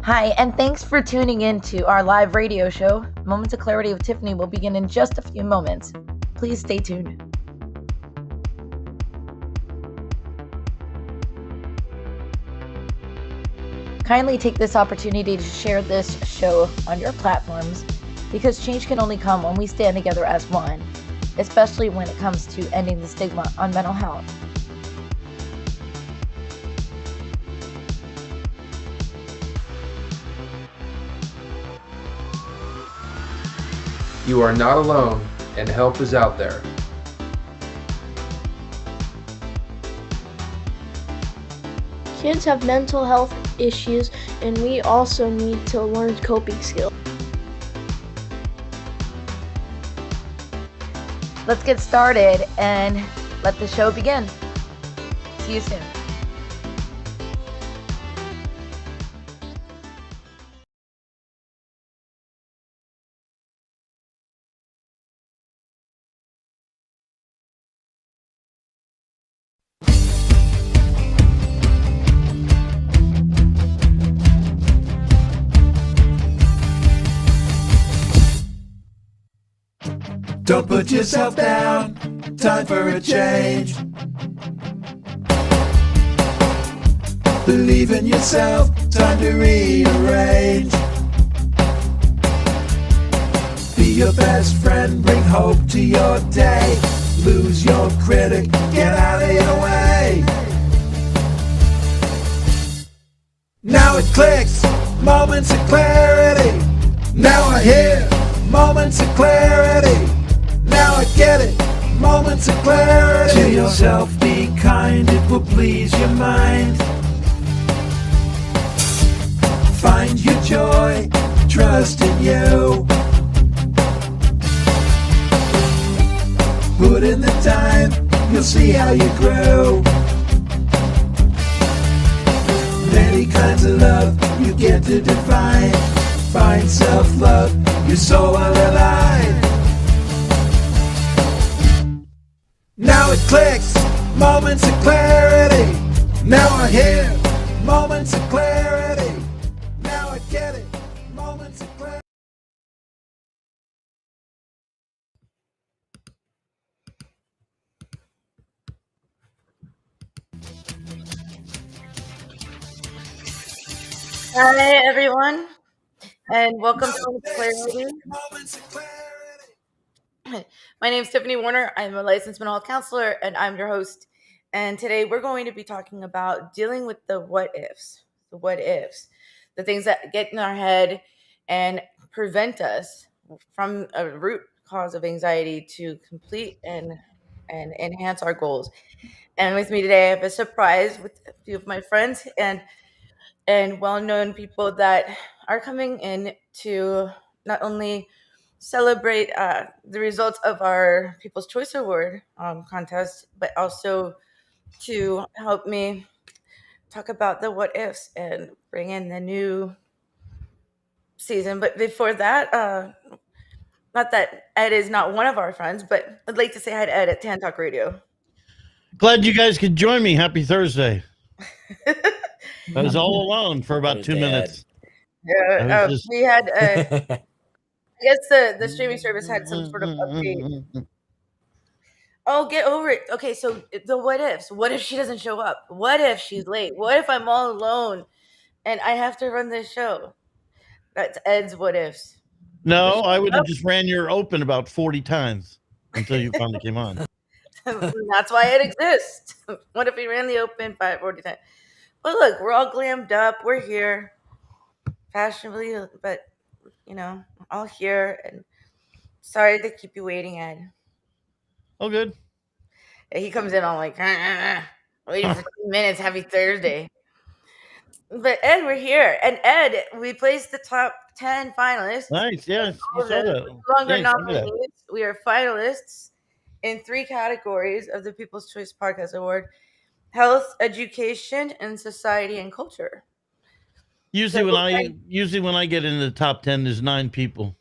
Hi, and thanks for tuning in to our live radio show. Moments of Clarity with Tiffany will begin in just a few moments. Please stay tuned. Kindly take this opportunity to share this show on your platforms because change can only come when we stand together as one, especially when it comes to ending the stigma on mental health. You are not alone, and help is out there. Kids have mental health issues, and we also need to learn coping skills. Let's get started and let the show begin. See you soon. Don't put yourself down, time for a change. Believe in yourself, time to rearrange. Be your best friend, bring hope to your day. Lose your critic, get out of your way. Now it clicks, moments of clarity. Now I hear moments of clarity. Now I get it, moments of clarity. To yourself be kind, it will please your mind. Find your joy, trust in you. Put in the time, you'll see how you grow. Many kinds of love you get to define. Find self-love, your soul will align. Now it clicks, moments of clarity. Now I hear moments of clarity. Now I get it, moments of clarity. Hi, everyone, and welcome to Clarity. Moments of clarity. My name is Tiffany Werhner. I'm a licensed mental health counselor, and I'm your host. And today we're going to be talking about dealing with the what ifs, the things that get in our head and prevent us from a root cause of anxiety to complete and enhance our goals. And with me today, I have a surprise with a few of my friends and well-known people that are coming in to not only celebrate the results of our People's Choice Award contest, but also to help me talk about the what ifs and bring in the new season. But before that, not that Ed is not one of our friends, but I'd like to say hi to Ed at Tan Talk Radio. Glad you guys could join me. Happy Thursday. I was all alone for about 2 minutes. We had, I guess the streaming service had some sort of update. Oh, get over it. Okay, so the what ifs. What if she doesn't show up? What if she's late? What if I'm all alone and I have to run this show? That's Ed's what ifs. No, I would have just ran your open about 40 times until you finally came on. That's why it exists. What if we ran the open 40 times? But look, we're all glammed up. We're here, fashionably, but all here. And sorry to keep you waiting, Ed. Oh, good. He comes in all like, waiting for 2 minutes. Happy Thursday. But Ed, we're here. And Ed, we placed the top 10 finalists. Nice, yes. You saw that. Longer Thanks, look at that. nominees. We are finalists in 3 categories of the People's Choice Podcast Award: health, education, and society and culture. Usually when I get in the top 10, there's 9 people.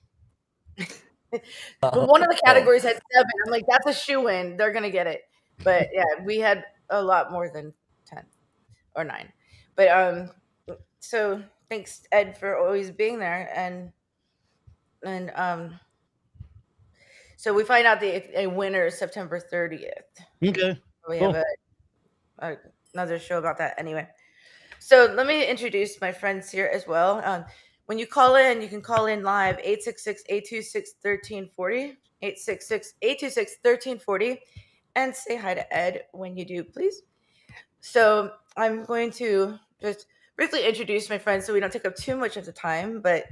But one of the categories had 7. I'm like, that's a shoo-in. They're gonna get it. But yeah, we had a lot more than 10 or 9. But so thanks Ed for always being there, and so we find out a winner September 30th. Okay. We have Cool. another show about that anyway. So let me introduce my friends here as well. When you call in, you can call in live 866-826-1340, 866-826-1340, and say hi to Ed when you do, please. So I'm going to just briefly introduce my friends so we don't take up too much of the time. But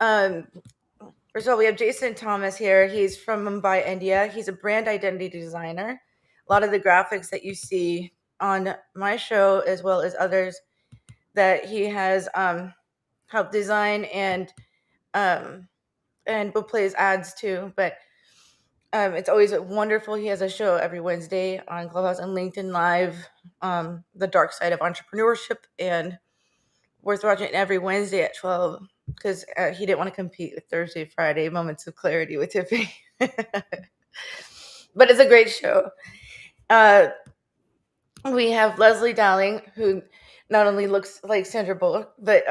first of all, we have Jaison Thomas here. He's from Mumbai, India. He's a brand identity designer. A lot of the graphics that you see on my show, as well as others that he has helped design and will play his ads too. But it's always wonderful. He has a show every Wednesday on Clubhouse and LinkedIn Live, The Dark Side of Entrepreneurship, and worth watching every Wednesday at 12 because he didn't want to compete with Thursday, Friday Moments of Clarity with Tiffany. But it's a great show. We have Leslie Dowling, who not only looks like Sandra Bullock, but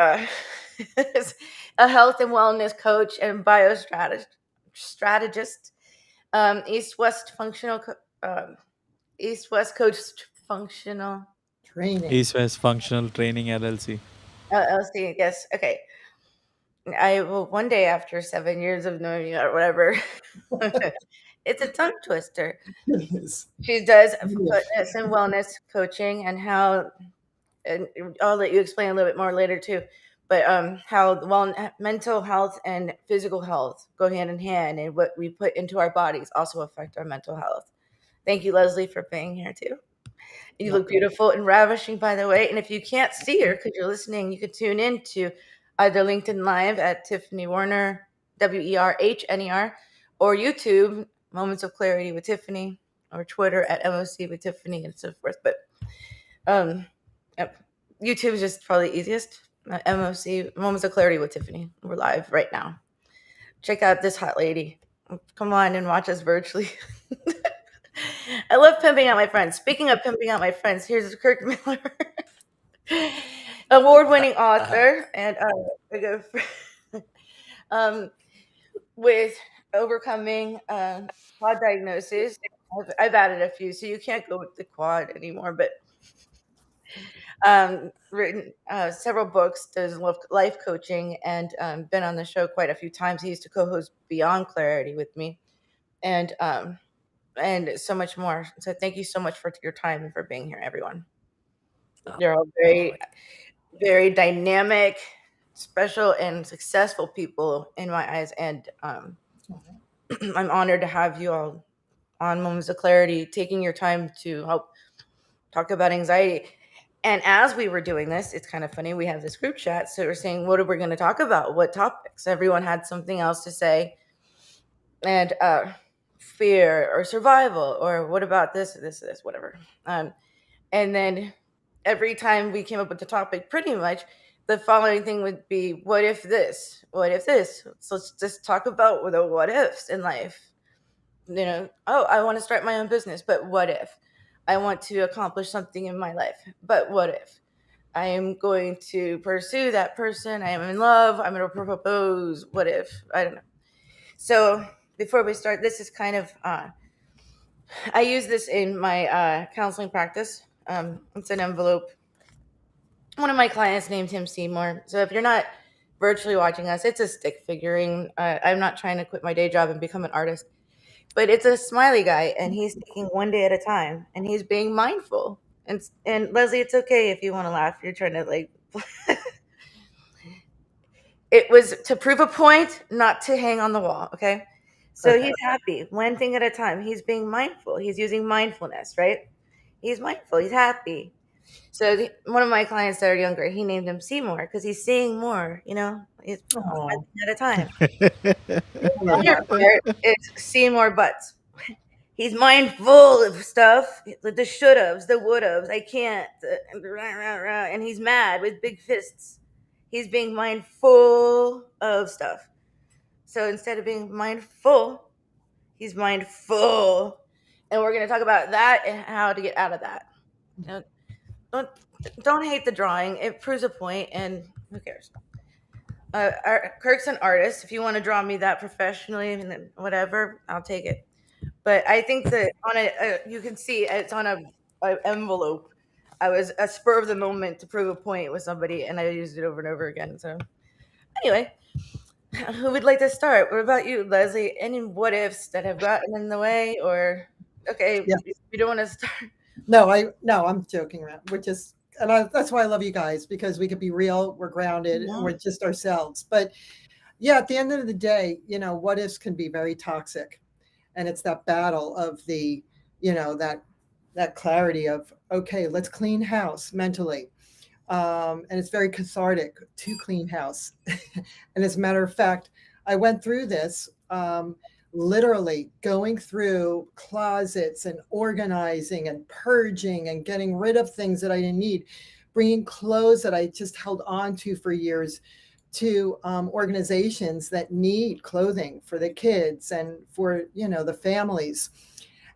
is a health and wellness coach and biostrategist, East-West Coach Functional Training. East West Functional Training LLC. LLC. Yes, okay. I will one day, after 7 years of knowing you or whatever. It's a tongue twister. She does fitness and wellness coaching, and how, and I'll let you explain a little bit more later too, but how mental health and physical health go hand in hand, and what we put into our bodies also affect our mental health. Thank you, Leslie, for being here too. You look beautiful and ravishing, by the way. And if you can't see her because you're listening, you can tune in to either LinkedIn Live at Tiffany Werhner, WERHNER, or YouTube, Moments of Clarity with Tiffany, or Twitter at MOC with Tiffany, and so forth. But YouTube is just probably the easiest. MOC, Moments of Clarity with Tiffany. We're live right now. Check out this hot lady. Come on and watch us virtually. I love pimping out my friends. Speaking of pimping out my friends, here's Kirk Miller, award-winning author and a good friend, with overcoming quad diagnosis. I've added a few, so you can't go with the quad anymore. But written several books, does life coaching, and been on the show quite a few times. He used to co-host Beyond Clarity with me, and so much more. So thank you so much for your time and for being here, everyone. You're all very, very dynamic, special, and successful people in my eyes. And I'm honored to have you all on Moments of Clarity, taking your time to help talk about anxiety. And as we were doing this, it's kind of funny. We have this group chat. So we're saying, what are we going to talk about? What topics? Everyone had something else to say. And fear or survival, or what about this, whatever. And then every time we came up with the topic, pretty much the following thing would be, what if this? What if this? So let's just talk about the what ifs in life. Oh, I want to start my own business, but what if? I want to accomplish something in my life, but what if? I am going to pursue that person. I am in love. I'm going to propose. What if? I don't know. So before we start, this is kind of, I use this in my counseling practice. It's an envelope. One of my clients named him Seymour. So if you're not virtually watching us, it's a stick figurine. I'm not trying to quit my day job and become an artist, but it's a smiley guy, and he's taking one day at a time, and he's being mindful. And Leslie, it's okay if you want to laugh. You're trying to it was to prove a point, not to hang on the wall. Okay. So he's happy, one thing at a time. He's being mindful. He's using mindfulness, right? He's mindful. He's happy. So one of my clients that are younger, he named him Seymour because he's seeing more, he's one thing at a time. The younger part is Seymour Butts. He's mindful of stuff, the should-haves, the would-haves, I can't, and he's mad with big fists. He's being mindful of stuff. So instead of being mindful, he's mindful. And we're going to talk about that and how to get out of that. Don't hate the drawing. It proves a point, and Who cares? Kirk's an artist. If you want to draw me that professionally and then whatever, I'll take it. But I think that on you can see it's on a envelope. I was a spur of the moment to prove a point with somebody, and I used it over and over again. So anyway, who would like to start? What about you, Leslie? Any what ifs that have gotten in the way, or okay, Yeah. you don't want to start? No, I'm joking around. That's why I love you guys, because we could be real, we're grounded, and we're just ourselves. But yeah, at the end of the day, what ifs can be very toxic. And it's that battle of the, that clarity of, okay, let's clean house mentally. And it's very cathartic to clean house. And as a matter of fact, I went through this literally going through closets and organizing and purging and getting rid of things that I didn't need, bringing clothes that I just held on to for years to organizations that need clothing for the kids and for, the families.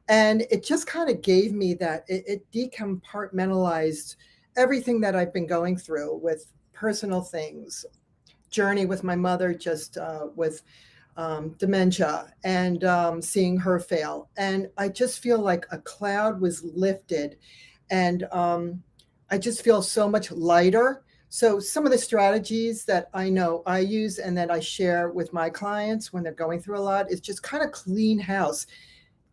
And it just kind of gave me that it decompartmentalized everything that I've been going through with personal things, journey with my mother, just with dementia, and seeing her fail. And I just feel like a cloud was lifted, and I just feel so much lighter. So some of the strategies that I know I use and that I share with my clients when they're going through a lot is just kind of clean house,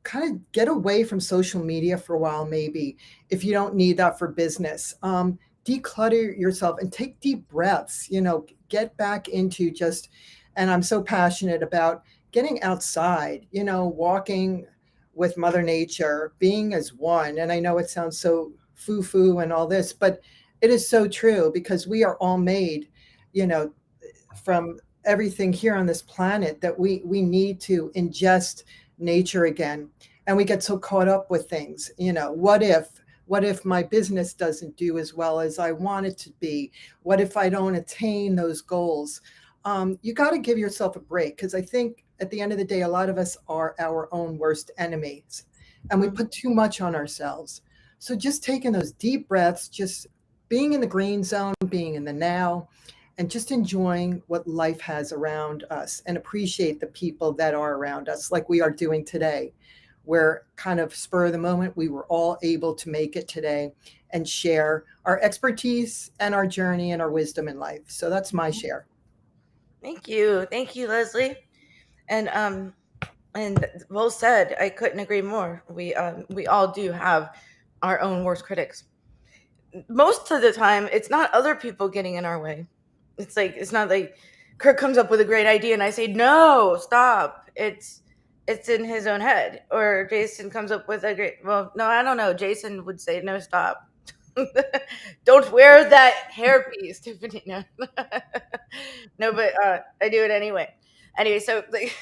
kind of get away from social media for a while, maybe if you don't need that for business. Declutter yourself and take deep breaths, get back into just, and I'm so passionate about getting outside, walking with Mother Nature, being as one. And I know it sounds so foo-foo and all this, but it is so true, because we are all made, from everything here on this planet, that we need to ingest nature again. And we get so caught up with things, what if my business doesn't do as well as I want it to be? What if I don't attain those goals? You got to give yourself a break, because I think at the end of the day, a lot of us are our own worst enemies, and we put too much on ourselves. So just taking those deep breaths, just being in the green zone, being in the now, and just enjoying what life has around us, and appreciate the people that are around us, like we are doing today. We're kind of spur of the moment. We were all able to make it today and share our expertise and our journey and our wisdom in life. So that's my share. Thank you, Leslie, and well said. I couldn't agree more. We all do have our own worst critics. Most of the time, it's not other people getting in our way. It's not like Kirk comes up with a great idea and I say no, stop. It's in his own head. Or Jaison comes up with a great. Well, no, I don't know. Jaison would say no, stop. Don't wear that hairpiece, Tiffany. No, no, but I do it anyway. Anyway, so like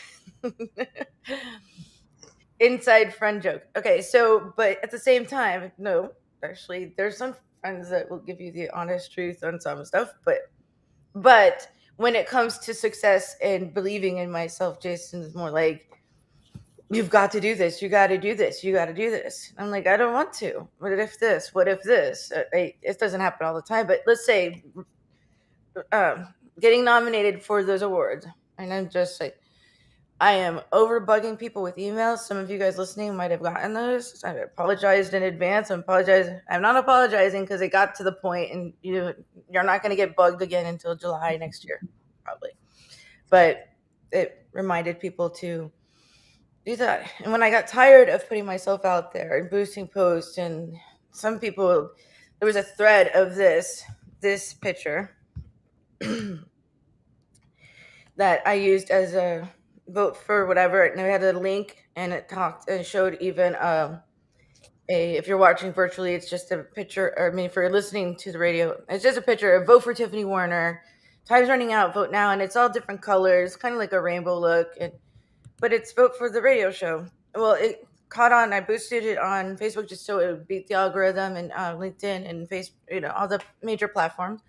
inside friend joke. Okay, so but at the same time, no, actually, there's some friends that will give you the honest truth on some stuff, but when it comes to success and believing in myself, Jaison is more like, you've got to do this. You got to do this. You got to do this. I'm like, I don't want to. What if this? What if this? It doesn't happen all the time, but let's say getting nominated for those awards. And I'm just like, I am over bugging people with emails. Some of you guys listening might have gotten those. I apologized in advance. I'm not apologizing, because it got to the point, and you're not going to get bugged again until July next year, probably. But it reminded people to do that. And when I got tired of putting myself out there and boosting posts, and some people, there was a thread of this picture that I used as a vote for whatever, and I had a link, and it talked and showed even if you're watching virtually, it's just a picture, or I mean, if you're listening to the radio, it's just a picture of vote for Tiffany Werhner. Time's running out, vote now, and it's all different colors, kind of like a rainbow look, but it's vote for the radio show. Well, it caught on. I boosted it on Facebook just so it would beat the algorithm, and LinkedIn and Facebook, all the major platforms.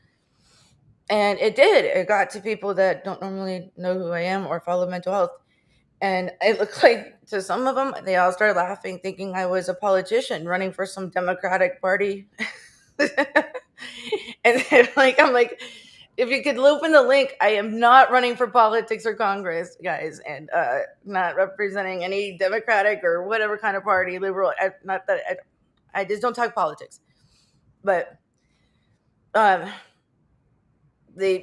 And it did. It got to people that don't normally know who I am or follow mental health. And it looked like, to some of them, they all started laughing, thinking I was a politician running for some Democratic Party. And I'm like, if you could open the link, I am not running for politics or Congress, guys, and not representing any Democratic or whatever kind of party, liberal. Not that I just don't talk politics, but the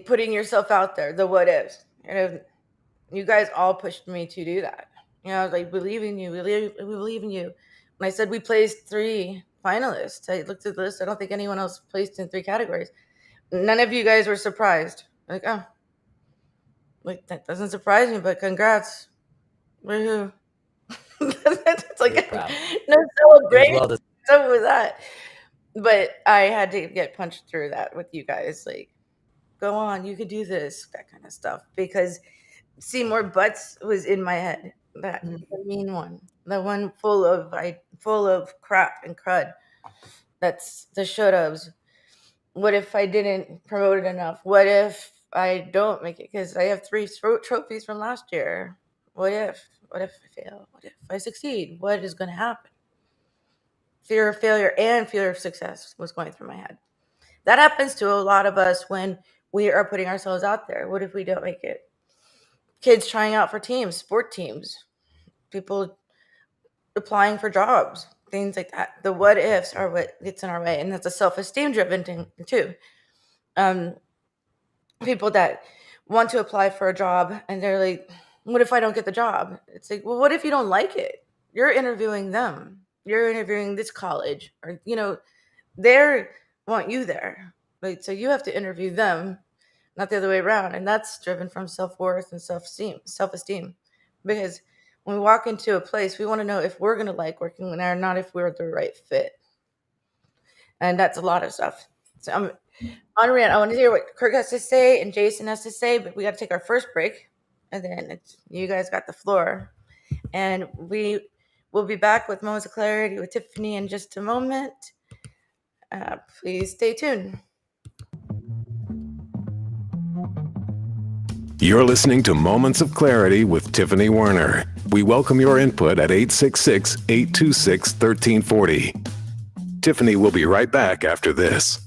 putting yourself out there, the what ifs. You guys all pushed me to do that. I was like, believe in you, we believe in you. When I said we placed 3 finalists, I looked at the list. I don't think anyone else placed in 3 categories. None of you guys were surprised. Like, oh, like that doesn't surprise me, but congrats. Woohoo. It's like no celebration. Well, So was that. But I had to get punched through that with you guys. Like, go on, you could do this, that kind of stuff. Because Seymour Butts was in my head. That the mean one. The one full of crap and crud. That's the should-haves. What if I didn't promote it enough? What if I don't make it? Because I have 3 trophies from last year. What if? What if I fail? What if I succeed? What is going to happen? Fear of failure and fear of success was going through my head. That happens to a lot of us when we are putting ourselves out there. What if we don't make it? Kids trying out for teams, sport teams, people applying for jobs, things like that. The what ifs are what gets in our way, and that's a self-esteem driven thing too. People that want to apply for a job and they're like, what if I don't get the job? It's like, well, what if you don't like it? You're interviewing them. You're interviewing this college, or they want you there. Like, so you have to interview them, not the other way around. And that's driven from self-worth and self-esteem. Because when we walk into a place, we want to know if we're going to like working there, not if we're the right fit. And that's a lot of stuff. So I'm on rant. I want to hear what Kirk has to say and Jaison has to say, but we got to take our first break. And then you guys got the floor. And we will be back with Moments of Clarity with Tiffany in just a moment. Please stay tuned. You're listening to Moments of Clarity with Tiffany Werhner. We welcome your input at 866-826-1340. Tiffany will be right back after this.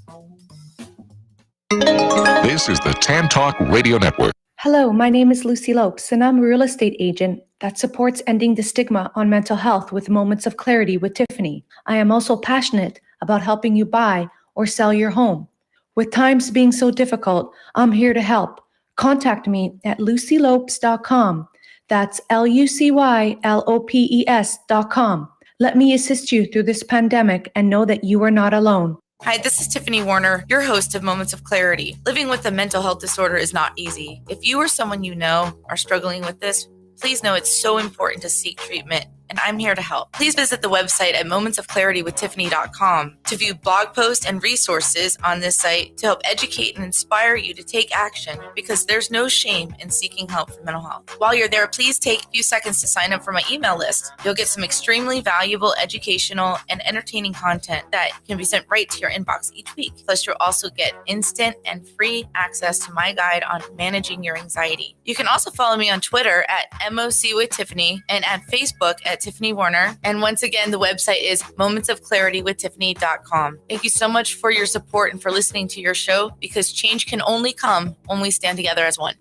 This is the Tan Talk Radio Network. Hello, my name is Lucy Lopes, and I'm a real estate agent that supports ending the stigma on mental health with Moments of Clarity with Tiffany. I am also passionate about helping you buy or sell your home. With times being so difficult, I'm here to help. Contact me at lucylopes.com. That's LUCYLOPES.com. Let me assist you through this pandemic and know that you are not alone. Hi, this is Tiffany Werhner, your host of Moments of Clarity. Living with a mental health disorder is not easy. If you or someone you know are struggling with this, please know it's so important to seek treatment, and I'm here to help. Please visit the website at momentsofclaritywithtiffany.com to view blog posts and resources on this site to help educate and inspire you to take action, because there's no shame in seeking help for mental health. While you're there, please take a few seconds to sign up for my email list. You'll get some extremely valuable educational and entertaining content that can be sent right to your inbox each week. Plus, you'll also get instant and free access to my guide on managing your anxiety. You can also follow me on Twitter at mocwithtiffany and at Facebook at Tiffany Werhner. And once again, the website is momentsofclaritywithtiffany.com. Thank you so much for your support and for listening to your show, because change can only come when we stand together as one.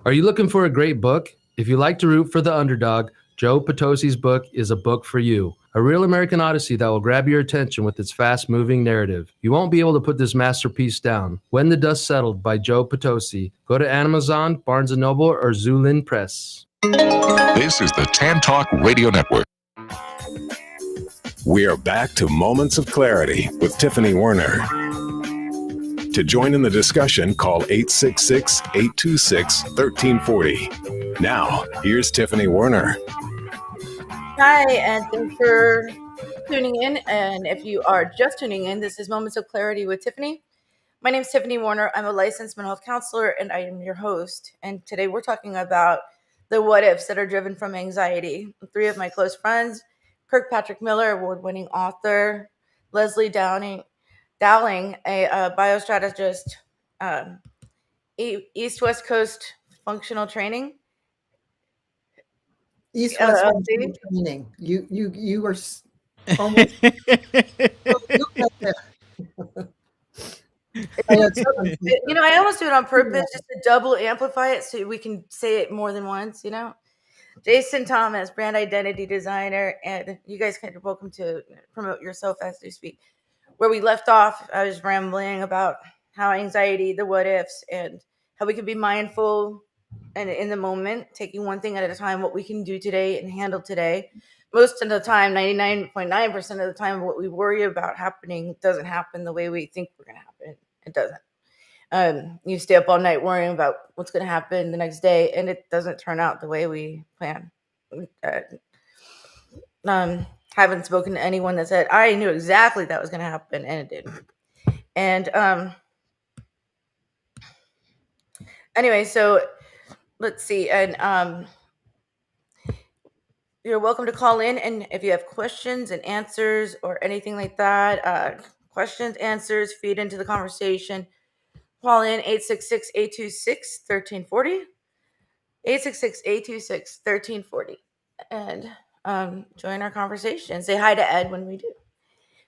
Are you looking for a great book? If you like to root for the underdog, Joe Potosi's book is a book for you. A real American Odyssey that will grab your attention with its fast-moving narrative. You won't be able to put this masterpiece down. When the Dust Settled by Joe Potosi. Go to Amazon, Barnes & Noble, or Zulin Press. This is the Tan Talk Radio Network. We are back to Moments of Clarity with Tiffany Werhner. To join in the discussion, call 866-826-1340. Now, here's Tiffany Werhner. Hi, and thanks for tuning in. And if you are just tuning in, this is Moments of Clarity with Tiffany. My name is Tiffany Werhner. I'm a licensed mental health counselor, and I am your host. And today we're talking about the what ifs that are driven from anxiety. 3 of my close friends, Kirk Patrick Miller, award-winning author, Wesley Dowling, a biostrategist, East-West Coast functional training. East-West functional training. You were almost. I know someone said You know, I almost do it on purpose that. just to double amplify it so we can say it more than once, you know? Jason Thomas, brand identity designer, and you guys are welcome to promote yourself as you speak. Where we left off, I was rambling about how anxiety, the what ifs, and how we can be mindful and in the moment, taking one thing at a time, what we can do today and handle today. Most of the time, 99.9% of the time, what we worry about happening doesn't happen the way we think we're going to happen. It doesn't. You stay up all night worrying about what's going to happen the next day, and it doesn't turn out the way we plan. Uh, haven't spoken to anyone that said I knew exactly that was going to happen, and it didn't. And anyway, so let's see, and you're welcome to call in, and if you have questions and answers or anything like that, questions, answers, feed into the conversation. Call in 866-826-1340. 866-826-1340, and join our conversation. Say hi to Ed when we do.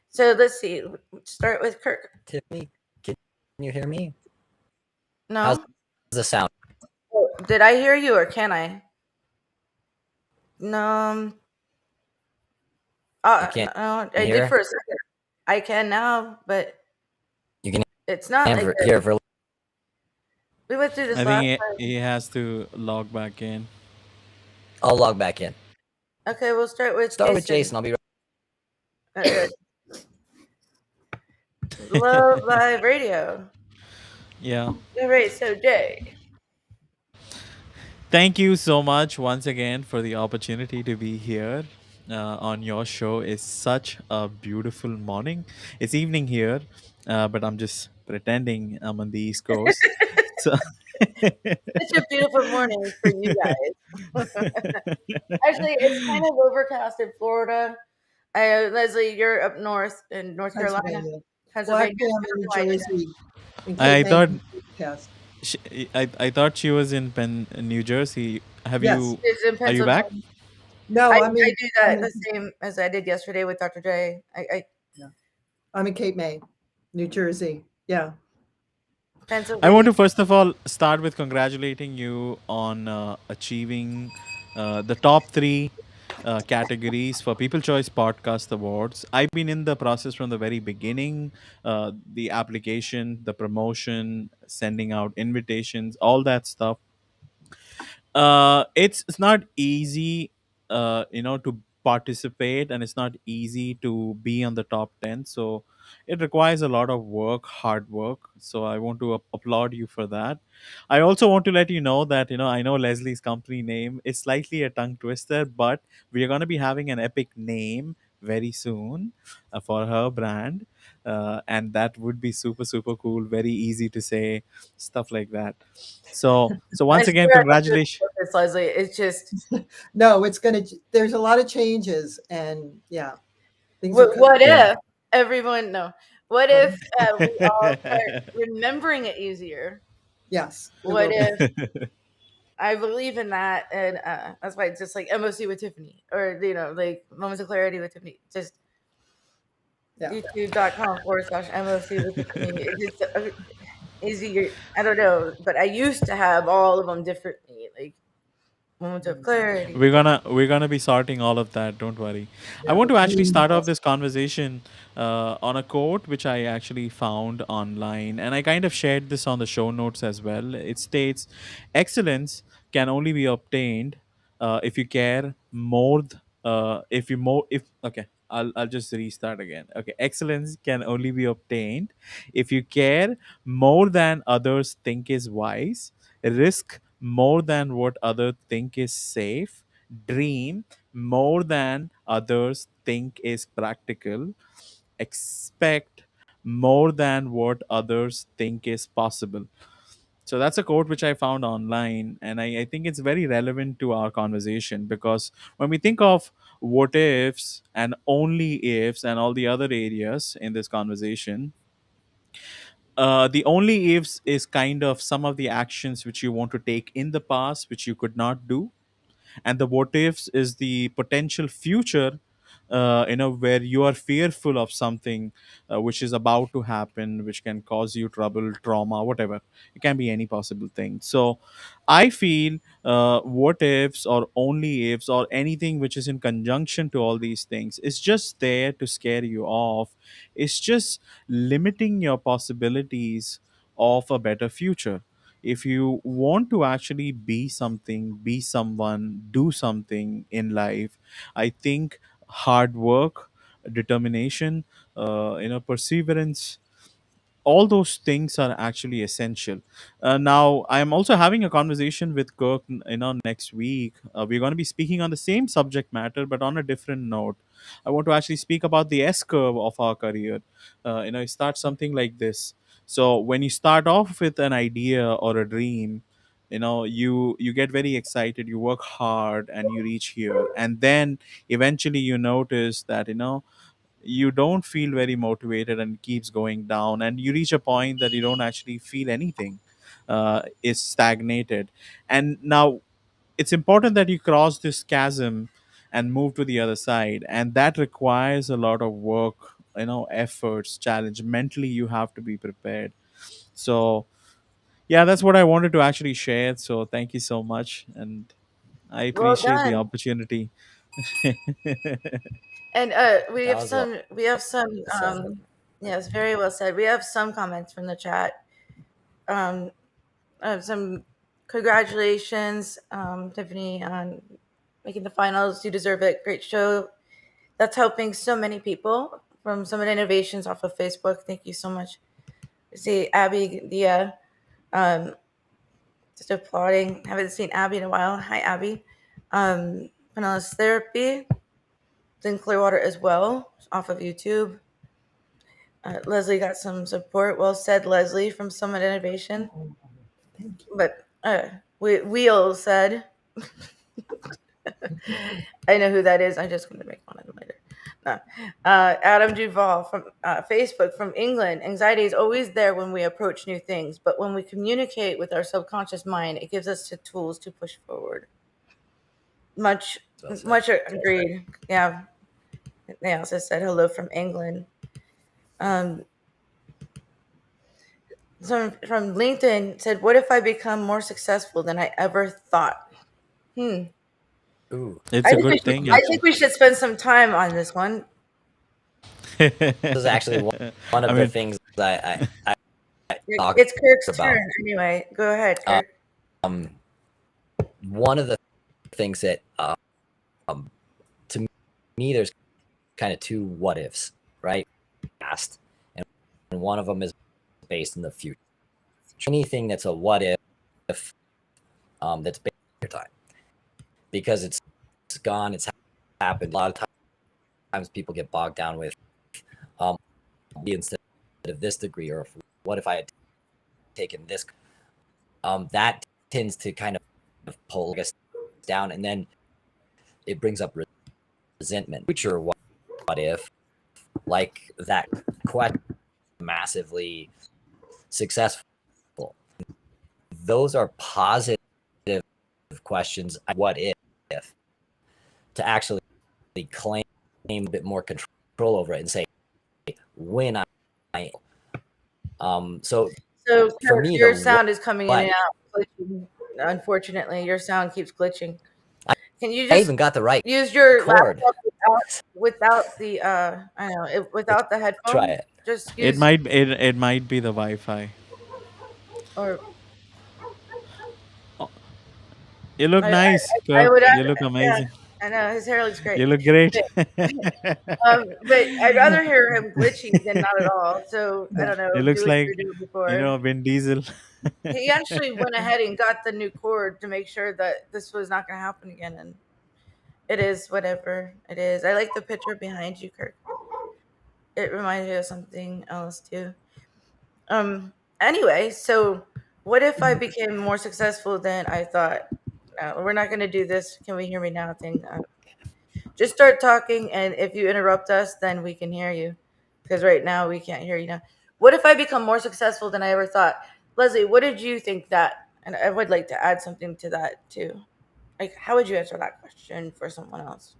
So let's see. Start with Kirk. Tiffany, can you hear me? No. How's the sound? Oh, did I hear you or can I? No. You can't I hear? did for a second. I can now, but You can it's not like hear for. we went through this I last think time. he has to log back in. I'll log back in. Okay, we'll start with Jason. I'll be right. Love Live Radio. Yeah. All right, so Jay. Thank you so much once again for the opportunity to be here on your show. It's such a beautiful morning. It's evening here, but I'm just pretending I'm on the East Coast. So Such a beautiful morning for you guys. Actually, it's kind of overcast in Florida. Leslie, you're up north in North Carolina. Pennsylvania. Well, actually, I'm in New Jersey. In I Cape thought May, Yes. I thought she was in New Jersey. Have Yes. you? It's in Are you back? Pennsylvania. No, I I'm in, do that I'm the in, same as I did yesterday with Dr. J. I'm in Cape May, New Jersey. Yeah. I want to first of all start with congratulating you on achieving the top 3 categories for People Choice Podcast Awards. I've been in the process from the very beginning, the application, the promotion, sending out invitations, all that stuff. It's not easy, to participate, and it's not easy to be on the top 10. So it requires a lot of work, hard work. So I want to applaud you for that. I also want to let you know that, I know Leslie's company name is slightly a tongue twister, but we are going to be having an epic name very soon for her brand. And that would be super, super cool. Very easy to say, stuff like that. So once again, congratulations. Leslie. It's just No, there's a lot of changes, and yeah, things what if everyone what if we all start remembering it easier? Yes. What if I believe in that, and that's why it's just like MOC with Tiffany, or like Moments of Clarity with Tiffany. Just youtube.com/MOC with Tiffany. It's just easier. I don't know, but I used to have all of them differently, like Moments of Clarity. We're gonna be sorting all of that. Don't worry. I want to actually start off this conversation on a quote which I actually found online, and I kind of shared this on the show notes as well. It states, "Excellence can only be obtained if you care more. If you more if okay." I'll just restart again. Okay, excellence can only be obtained if you care more than others think is wise, risk more than what others think is safe, dream more than others think is practical, expect more than what others think is possible." So that's a quote which I found online, and I think it's very relevant to our conversation, because when we think of what ifs and only ifs and all the other areas in this conversation, the only ifs is kind of some of the actions which you want to take in the past which you could not do, and the what ifs is the potential future where you are fearful of something which is about to happen, which can cause you trouble, trauma, whatever. It can be any possible thing. So I feel what ifs or only ifs or anything which is in conjunction to all these things is just there to scare you off. It's just limiting your possibilities of a better future. If you want to actually be something, be someone, do something in life, I think hard work, determination, perseverance, all those things are actually essential. Now, I am also having a conversation with Kirk, next week. We're going to be speaking on the same subject matter, but on a different note. I want to actually speak about the S curve of our career. You start something like this. So when you start off with an idea or a dream, you get very excited, you work hard, and you reach here, and then eventually you notice that you don't feel very motivated and it keeps going down, and you reach a point that you don't actually feel anything, is stagnated. And now it's important that you cross this chasm and move to the other side, and that requires a lot of work, efforts, challenge. Mentally you have to be prepared. So yeah, that's what I wanted to actually share. So thank you so much, and I Well appreciate the done. opportunity. And we That have was well some said. yes, very well said. We have some comments from the chat. Um, some congratulations, Tiffany, on making the finals. You deserve it. Great show. That's helping so many people from Summit Innovations off of Facebook. Thank you so much. See Abby Dia, um, just applauding. Haven't seen Abby in a while. Hi Abby. Pinellas Therapy. In Clearwater as well, off of YouTube. Leslie got some support. Well said, Leslie from Summit Innovation. But Wheel said, I know who that is. I'm just going to make fun of him later. No. Adam Duval from Facebook from England. Anxiety is always there when we approach new things, but when we communicate with our subconscious mind, it gives us the tools to push forward. Much agreed. Yeah. They also said hello from England. Someone from LinkedIn said, "What if I become more successful than I ever thought?" Ooh. It's a good thing, I actually. think we should spend some time on this one. This is actually one of I the mean, things I talk It's Kirk's about. turn anyway. Go ahead, Kirk. One of the things that to me, there's kind of two what ifs, right? Past, and one of them is based in the future. Anything that's a what if, that's based in your time, because it's gone, it's happened. A lot of times people get bogged down with instead of this degree, or what if I had taken this. That tends to kind of pull us down, and then it brings up resentment. Future what if, like that question, massively successful. Those are positive questions. What if to actually claim a bit more control over it and say when I so So for Kirk, me your the sound is coming in what and out. Glitching. Unfortunately, your sound keeps glitching. Can you I just even got the right use your chord. laptop without the I don't know, without the Try headphone? it. Just it use might be the Wi-Fi. or Oh, you look nice, I Kirk. would You look yeah, amazing. I know his hair looks great. You look great. But I'd rather hear him glitchy than not at all. So I don't It know, do looks what you like, were doing before. Vin Diesel. He actually went ahead and got the new cord to make sure that this was not going to happen again, and it is whatever it is. I like the picture behind you, Kirk. It reminds me of something else too. Anyway, so what if I became more successful than I thought? We're not going to do this. Can we hear me now? Thing. Just start talking, and if you interrupt us, then we can hear you. Because right now we can't hear you now. What if I become more successful than I ever thought? Leslie, what did you think that? And I would like to add something to that too. Like, how would you answer that question for someone else?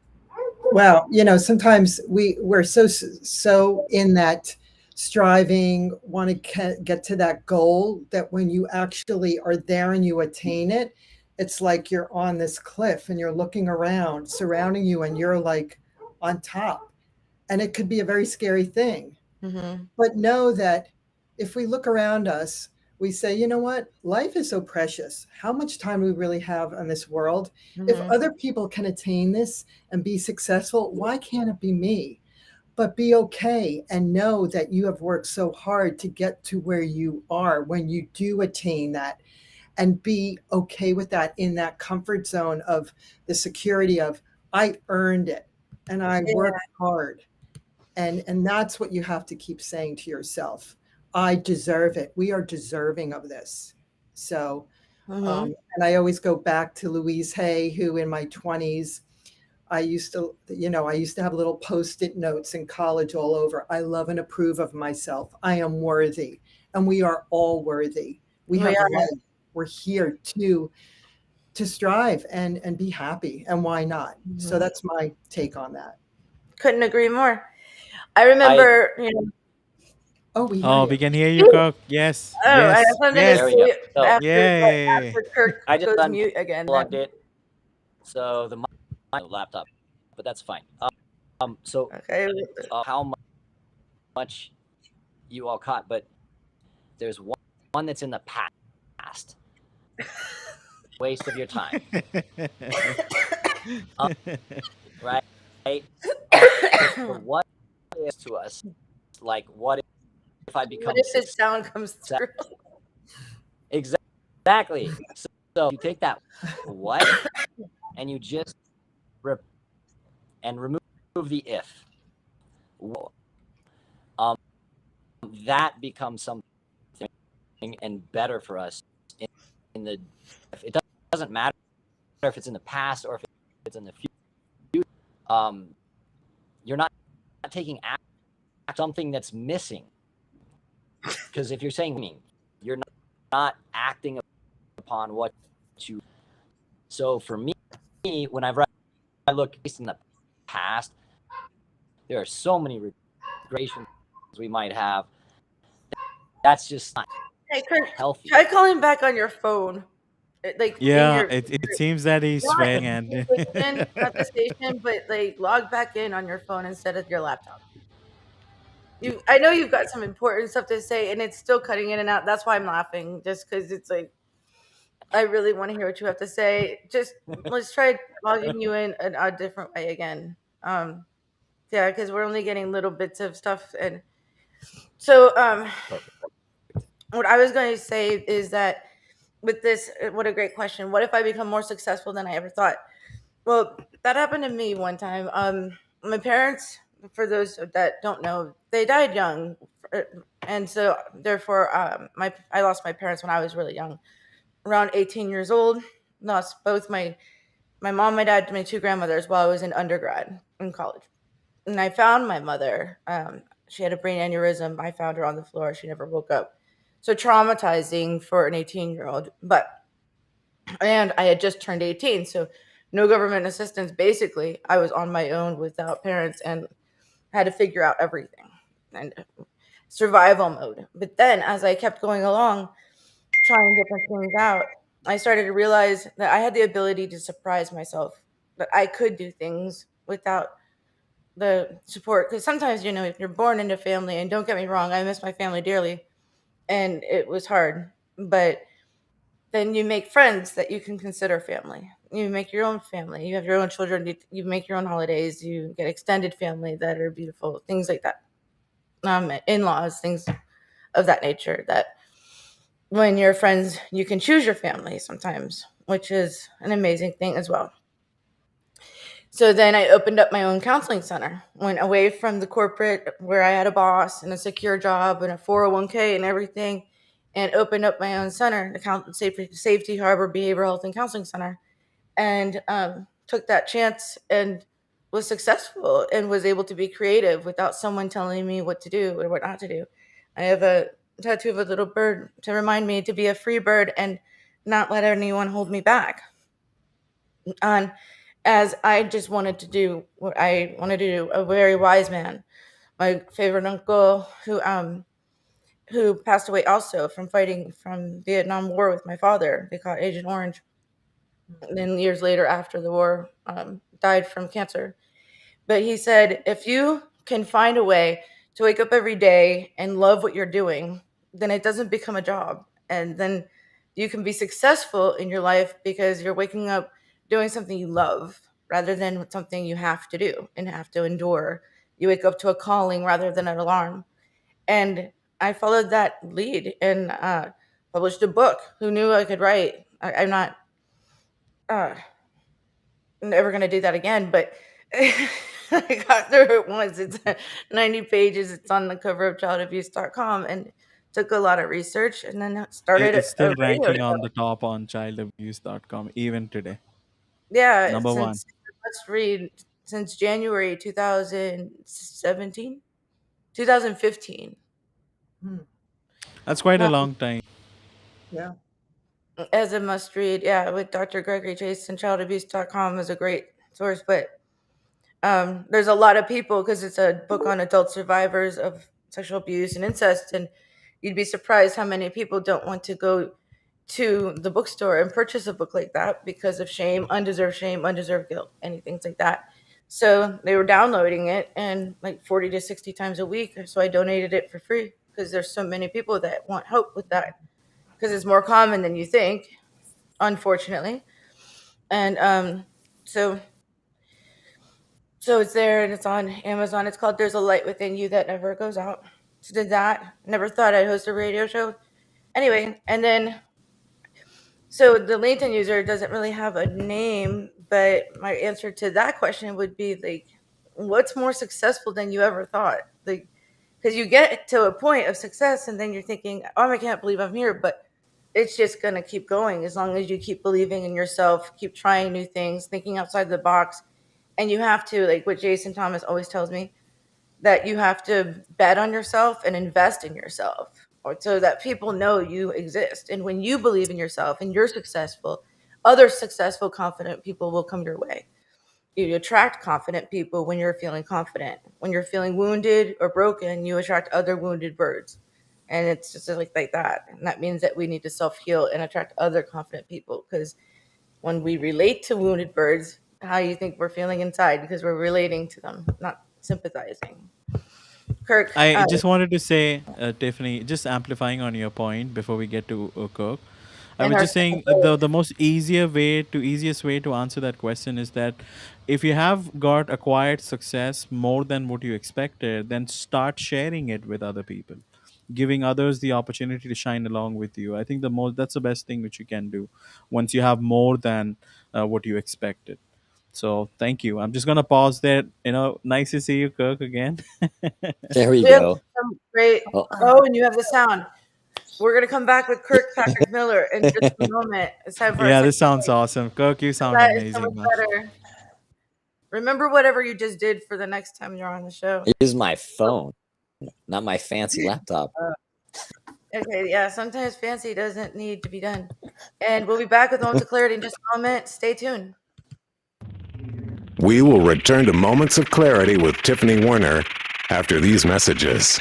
Well, sometimes we're so in that striving, want to get to that goal, that when you actually are there and you attain it, it's like you're on this cliff and you're looking around, surrounding you, and you're like on top. And it could be a very scary thing. Mm-hmm. But know that if we look around us, we say, you know what? Life is so precious. How much time do we really have on this world? If Mm-hmm. other people can attain this and be successful, why can't it be me? But be okay and know that you have worked so hard to get to where you are when you do attain that, and be okay with that, in that comfort zone of the security of, I earned it and I worked hard. And that's what you have to keep saying to yourself. I deserve it. We are deserving of this. So, Mm-hmm. and I always go back to Louise Hay, who in my 20s, I used to have little post-it notes in college all over. I love and approve of myself. I am worthy. And we are all worthy. We have life. We're here to strive and be happy. And why not? So Mm-hmm. that's my take on that. Couldn't agree more. I remember, Oh, we hear Oh, you. we can hear you, Kirk. Yes. Oh, I have Yes. something to Yes. There we go. say So Yay. after Kirk I just goes mute again. unplugged it, so the my laptop, but that's fine. So Okay. how much you all caught, but there's one that's in the past. Waste of your time, right? But what is to us, like, what if I become What if this sound comes through? Exactly. So you take that what and you just remove the if. That becomes something and better for us in the. It doesn't matter if it's in the past or if it's in the future. You're not taking something that's missing, because if you're saying you're not acting upon what you. So for me, whenever I look in the past, there are so many regrets we might have. That's just not healthy. Try calling back on your phone. Yeah, it seems that he's swearing and listen at the station, but log back in on your phone instead of your laptop. I know you've got some important stuff to say, and it's still cutting in and out. That's why I'm laughing, just because it's like I really want to hear what you have to say. Just let's try logging you in a different way again. Yeah, because we're only getting little bits of stuff, and so what I was going to say is that with this, what a great question. What if I become more successful than I ever thought? Well, that happened to me one time. My parents, for those that don't know, they died young, and so therefore, I lost my parents when I was really young, around 18 years old. Lost both my mom, my dad, my two grandmothers while I was in undergrad in college, and I found my mother. She had a brain aneurysm. I found her on the floor. She never woke up. So traumatizing for an 18-year-old, and I had just turned 18, so no government assistance. Basically, I was on my own without parents and had to figure out everything and survival mode. But then as I kept going along, trying different things out, I started to realize that I had the ability to surprise myself, that I could do things without the support. Because sometimes, if you're born into family, and don't get me wrong, I miss my family dearly, and it was hard, but then you make friends that you can consider family. You make your own family. You have your own children. You make your own holidays. You get extended family that are beautiful. Things like that. In-laws, things of that nature. That when you're friends, you can choose your family sometimes, which is an amazing thing as well. So then I opened up my own counseling center, went away from the corporate where I had a boss and a secure job and a 401k and everything, and opened up my own center, the Safety Harbor Behavioral Health and Counseling Center, and took that chance and was successful and was able to be creative without someone telling me what to do or what not to do. I have a tattoo of a little bird to remind me to be a free bird and not let anyone hold me back. as I just wanted to do what I wanted to do. A very wise man, my favorite uncle, who passed away also from fighting from Vietnam War with my father. They caught Agent Orange. And then years later, after the war, died from cancer. But he said, if you can find a way to wake up every day and love what you're doing, then it doesn't become a job. And then you can be successful in your life because you're waking up doing something you love rather than something you have to do and have to endure. You wake up to a calling rather than an alarm. And I followed that lead and published a book. Who knew I could write? I'm not never going to do that again, but I got through it once. It's 90 pages. It's on the cover of childabuse.com, and took a lot of research, and then started It's a still radio ranking on show. the top on childabuse.com even today. Yeah, Number one. since let's read since January 2017, 2015. That's quite a long time. Yeah. As a must read, yeah, with Dr. Gregory Jaison, childabuse.com is a great source, but there's a lot of people, because it's a book on adult survivors of sexual abuse and incest, and you'd be surprised how many people don't want to go to the bookstore and purchase a book like that because of shame, undeserved guilt, and things like that. So they were downloading it and like 40 to 60 times a week. So I donated it for free because there's so many people that want help with that, because it's more common than you think, unfortunately. And so it's there, and it's on Amazon. It's called There's a Light Within You That Never Goes Out. So did that. Never thought I'd host a radio show. Anyway, and then, so the LinkedIn user doesn't really have a name, but my answer to that question would be like, what's more successful than you ever thought? Like, because you get to a point of success and then you're thinking, oh, I can't believe I'm here. But it's just going to keep going as long as you keep believing in yourself, keep trying new things, thinking outside the box. And you have to, like what Jason Thomas always tells me, that you have to bet on yourself and invest in yourself, or so that people know you exist. And when you believe in yourself and you're successful, other successful, confident people will come your way. You attract confident people when you're feeling confident. When you're feeling wounded or broken, you attract other wounded birds. And it's just like that. And that means that we need to self-heal and attract other confident people, because when we relate to wounded birds, how you think we're feeling inside, because we're relating to them, not sympathizing. Kirk, I just wanted to say, Tiffany, just amplifying on your point before we get to Kirk. I was just saying the easiest way to answer that question is that if you have got acquired success more than what you expected, then start sharing it with other people, giving others the opportunity to shine along with you. I think that's the best thing which you can do once you have more than what you expected. So thank you. I'm just gonna pause there. Nice to see you, Kirk, again. There we go. Great. Oh, and you have the sound. We're gonna come back with Kirk Patrick Miller in just a moment. It's time for this sounds awesome. Kirk, you sound amazing. So much better. Remember whatever you just did for the next time you're on the show. Use my phone, not my fancy laptop. Okay, yeah. Sometimes fancy doesn't need to be done. And we'll be back with Moments of Clarity in just a moment. Stay tuned. We will return to Moments of Clarity with Tiffany Werhner after these messages.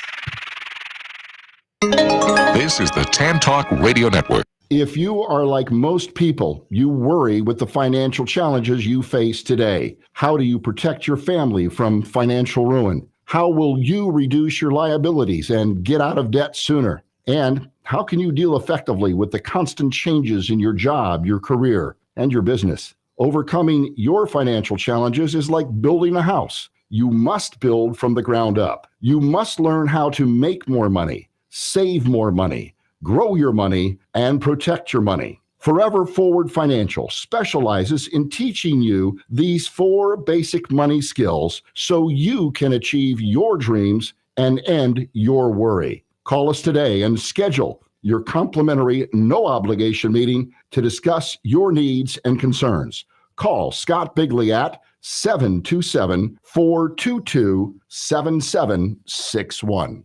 This is the Tan Talk Radio Network. If you are like most people, you worry with the financial challenges you face today. How do you protect your family from financial ruin? How will you reduce your liabilities and get out of debt sooner? And how can you deal effectively with the constant changes in your job, your career, and your business? Overcoming your financial challenges is like building a house. You must build from the ground up. You must learn how to make more money, save more money, grow your money, and protect your money. Forever Forward Financial specializes in teaching you these 4 basic money skills so you can achieve your dreams and end your worry. Call us today and schedule your complimentary, no-obligation meeting to discuss your needs and concerns. Call Scott Bigley at 727-422-7761.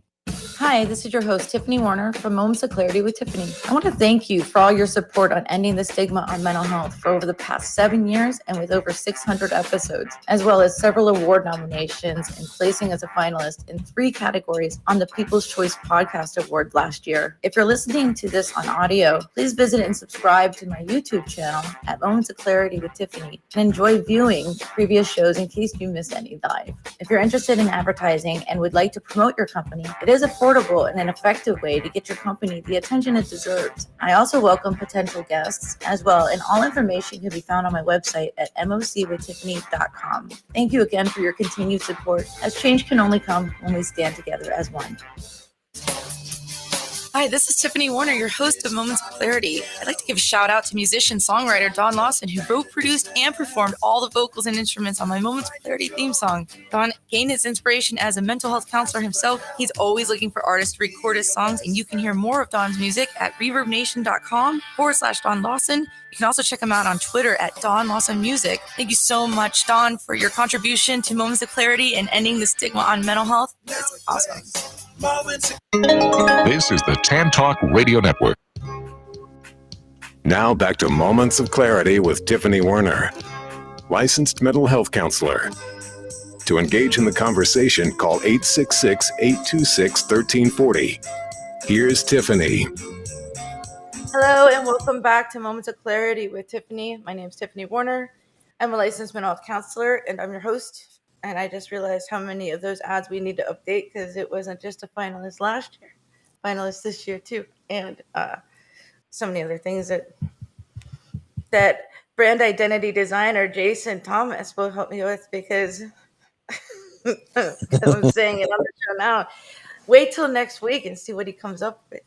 Hi, Hi, this is your host, Tiffany Werhner from Moments of Clarity with Tiffany. I want to thank you for all your support on ending the stigma on mental health for over the past 7 years and with over 600 episodes, as well as several award nominations and placing as a finalist in 3 categories on the People's Choice Podcast Award last year. If you're listening to this on audio, please visit and subscribe to my YouTube channel at Moments of Clarity with Tiffany and enjoy viewing previous shows in case you missed any live. If you're interested in advertising and would like to promote your company, it is affordable and an effective way to get your company the attention it deserves. I also welcome potential guests as well, and all information can be found on my website at mocwithtiffany.com. Thank you again for your continued support, as change can only come when we stand together as one. Hi, this is Tiffany Werhner, your host of Moments of Clarity. I'd like to give a shout out to musician, songwriter Don Lawson, who wrote, produced, and performed all the vocals and instruments on my Moments of Clarity theme song. Don gained his inspiration as a mental health counselor himself. He's always looking for artists to record his songs, and you can hear more of Don's music at reverbnation.com/Don Lawson. You can also check him out on Twitter at Don Lawson Music. Thank you so much, Don, for your contribution to Moments of Clarity and ending the stigma on mental health. It's awesome. This is the Tan Talk Radio Network. Now back to Moments of Clarity with Tiffany Werhner, licensed mental health counselor. To engage in the conversation, call 866-826-1340. Here's Tiffany. Hello and welcome back to Moments of Clarity with Tiffany. My name is Tiffany Werhner. I'm a licensed mental health counselor and I'm your host. And I just realized how many of those ads we need to update because it wasn't just a finalist last year, finalist this year too, and so many other things that brand identity designer Jaison Thomas will help me with because I'm saying it on the show now. Wait till next week and see what he comes up with.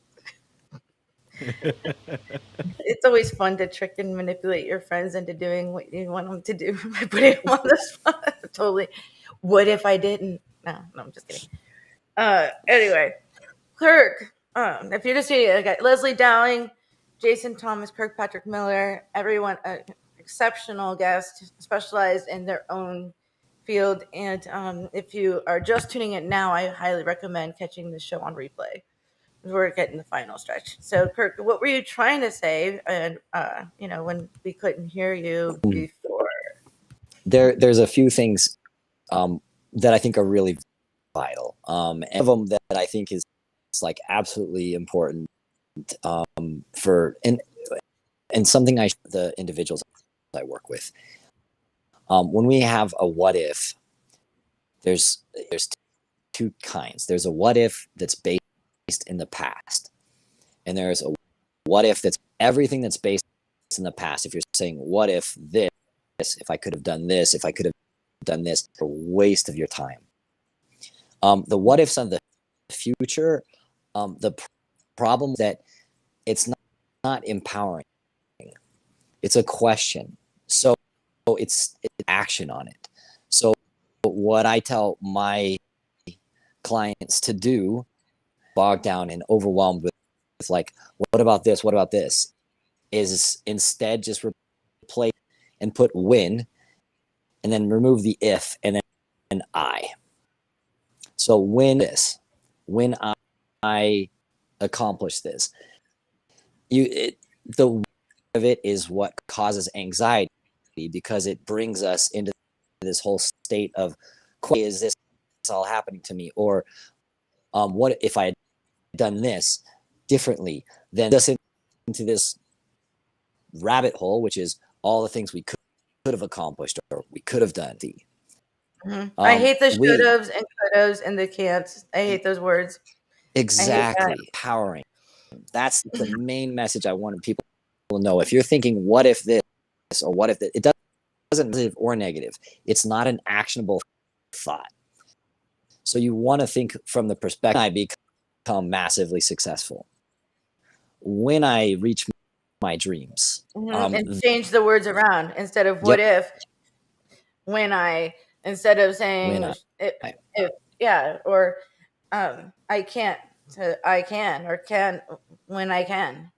It's always fun to trick and manipulate your friends into doing what you want them to do by putting them on the spot. Totally. What if I didn't? No, I'm just kidding. Anyway, Kirk. If you're just seeing it, I got Leslie Dowling, Jaison Thomas, Kirk Patrick Miller, everyone, exceptional guests, specialized in their own field. And if you are just tuning in now, I highly recommend catching the show on replay. We're getting the final stretch. So, Kirk, what were you trying to say? And when we couldn't hear you before, There's a few things that I think are really vital. And one of them that I think is like absolutely important for and something the individuals I work with. When we have a what if, there's 2 kinds. There's a what if that's based in the past, and there's a what if that's everything that's based in the past. If you're saying what if this, if I could have done this, if I could have done this, a waste of your time. The what ifs of the future, the problem is that it's not empowering. It's a question, so it's action on it. So what I tell my clients to do, bogged down and overwhelmed with like, what about this? What about this? Is instead just replace and put when, and then remove the if, and then an I. So when I accomplish this, the of it is what causes anxiety because it brings us into this whole state of, is this all happening to me? Or what if I had done this differently? Then us into this rabbit hole, which is all the things we could have accomplished or we could have done. I hate the should haves and could haves and the can'ts. I hate those words. Exactly. Empowering. That's the main message I wanted people to know. If you're thinking, what if this or what if that, it doesn't positive or negative. It's not an actionable thought. So you want to think from the perspective, I become massively successful. When I reach my dreams. And change the words around instead of what if, when I, instead of saying or I can't to I can, or can when I can.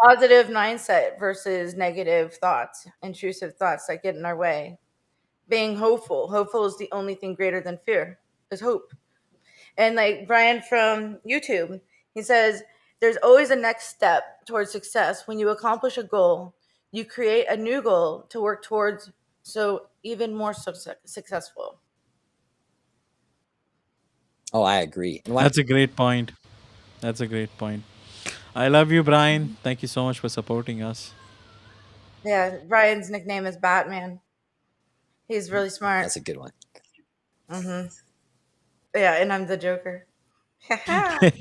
Positive mindset versus negative thoughts, intrusive thoughts that get in our way. Being hopeful. Hopeful is the only thing greater than fear, is hope. And like Brian from YouTube, he says, there's always a next step towards success. When you accomplish a goal, you create a new goal to work towards, so even more successful. Oh, I agree. And That's a great point. That's a great point. I love you, Brian. Thank you so much for supporting us. Yeah, Brian's nickname is Batman. He's really smart. That's a good one. Mm-hmm. Yeah, and I'm the Joker. Well, big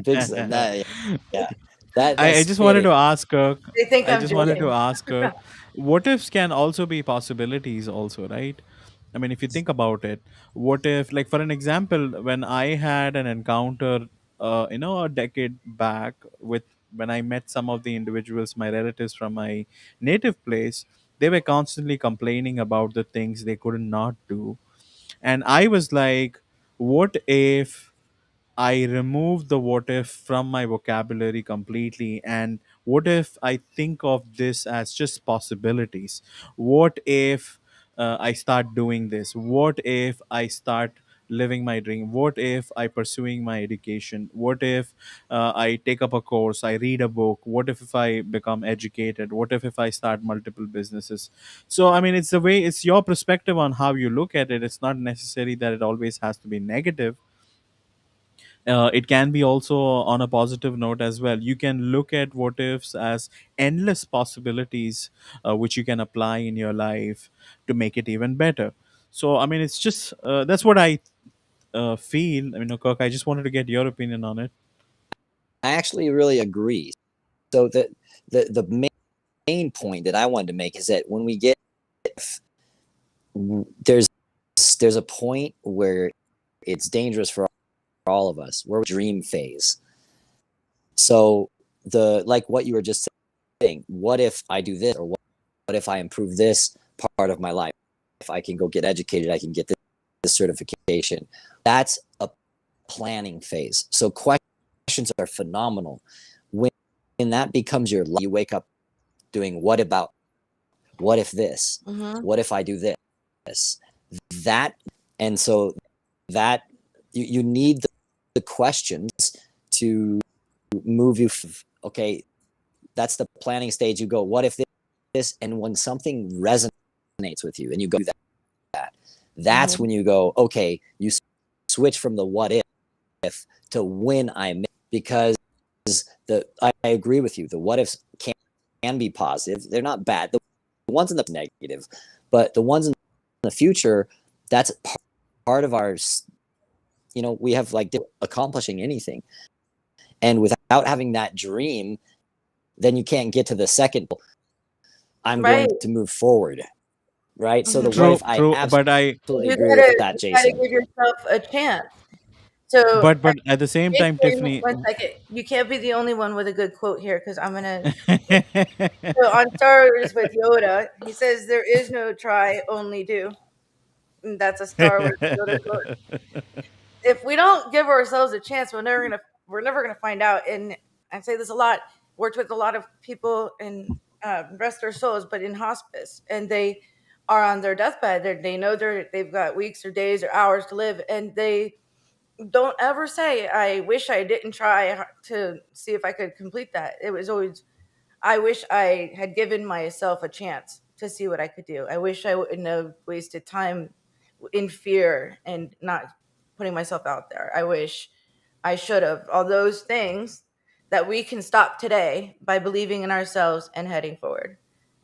that, yeah. I just wanted to ask Kirk. They think I I'm just wanted to joking. ask Kirk, what ifs can also be possibilities, also, right? I mean, if you think about it, what if, like, for an example, when I had an encounter, a decade back with when I met some of the individuals, my relatives from my native place, they were constantly complaining about the things they could not do, and I was like, what if I remove the what if from my vocabulary completely? And what if I think of this as just possibilities? What if I start doing this? What if I start living my dream? What if I pursuing my education? What if I take up a course, I read a book? What if I become educated? What if I start multiple businesses? So I mean, it's the way, it's your perspective on how you look at it. It's not necessary that it always has to be negative. It can be also on a positive note as well. You can look at what ifs as endless possibilities, which you can apply in your life to make it even better. So I mean, it's just that's what I feel. I mean, Kirk, I just wanted to get your opinion on it. I actually really agree. So the main point that I wanted to make is that when we get, there's a point where it's dangerous for all of us. We're dream phase. So like what you were just saying, what if I do this, or what if I improve this part of my life? If I can go get educated, I can get this certification. That's a planning phase. So questions are phenomenal. When that becomes your life, you wake up doing what if this? Mm-hmm. What if I do this? That, and so that you need the questions to move you. Okay, that's the planning stage. You go, what if this? And when something resonates with you and you go that's Mm-hmm. when you go, okay, you switch from the what if to when I'm, because I agree with you. The what ifs can be positive. They're not bad. The ones in the negative, but the ones in the future, that's part of our, we have like accomplishing anything. And without having that dream, then you can't get to the second. I'm going to move forward. Right. Mm-hmm. So the True, what if, I absolutely agree with that, You gotta Jaison. give yourself a chance. So But at the same time, Tiffany, 1 second. You can't be the only one with a good quote here, because I'm gonna. So on Star Wars with Yoda, he says, "There is no try, only do." And that's a Star Wars Yoda quote. If we don't give ourselves a chance, we're never gonna find out. And I say this a lot. Worked with a lot of people in rest their souls, but in hospice, and they are on their deathbed. They know they've got weeks or days or hours to live, and they don't ever say, "I wish I didn't try to see if I could complete that." It was always, "I wish I had given myself a chance to see what I could do. I wish I wouldn't have wasted time in fear and not putting myself out there. I wish I should have." All those things that we can stop today by believing in ourselves and heading forward.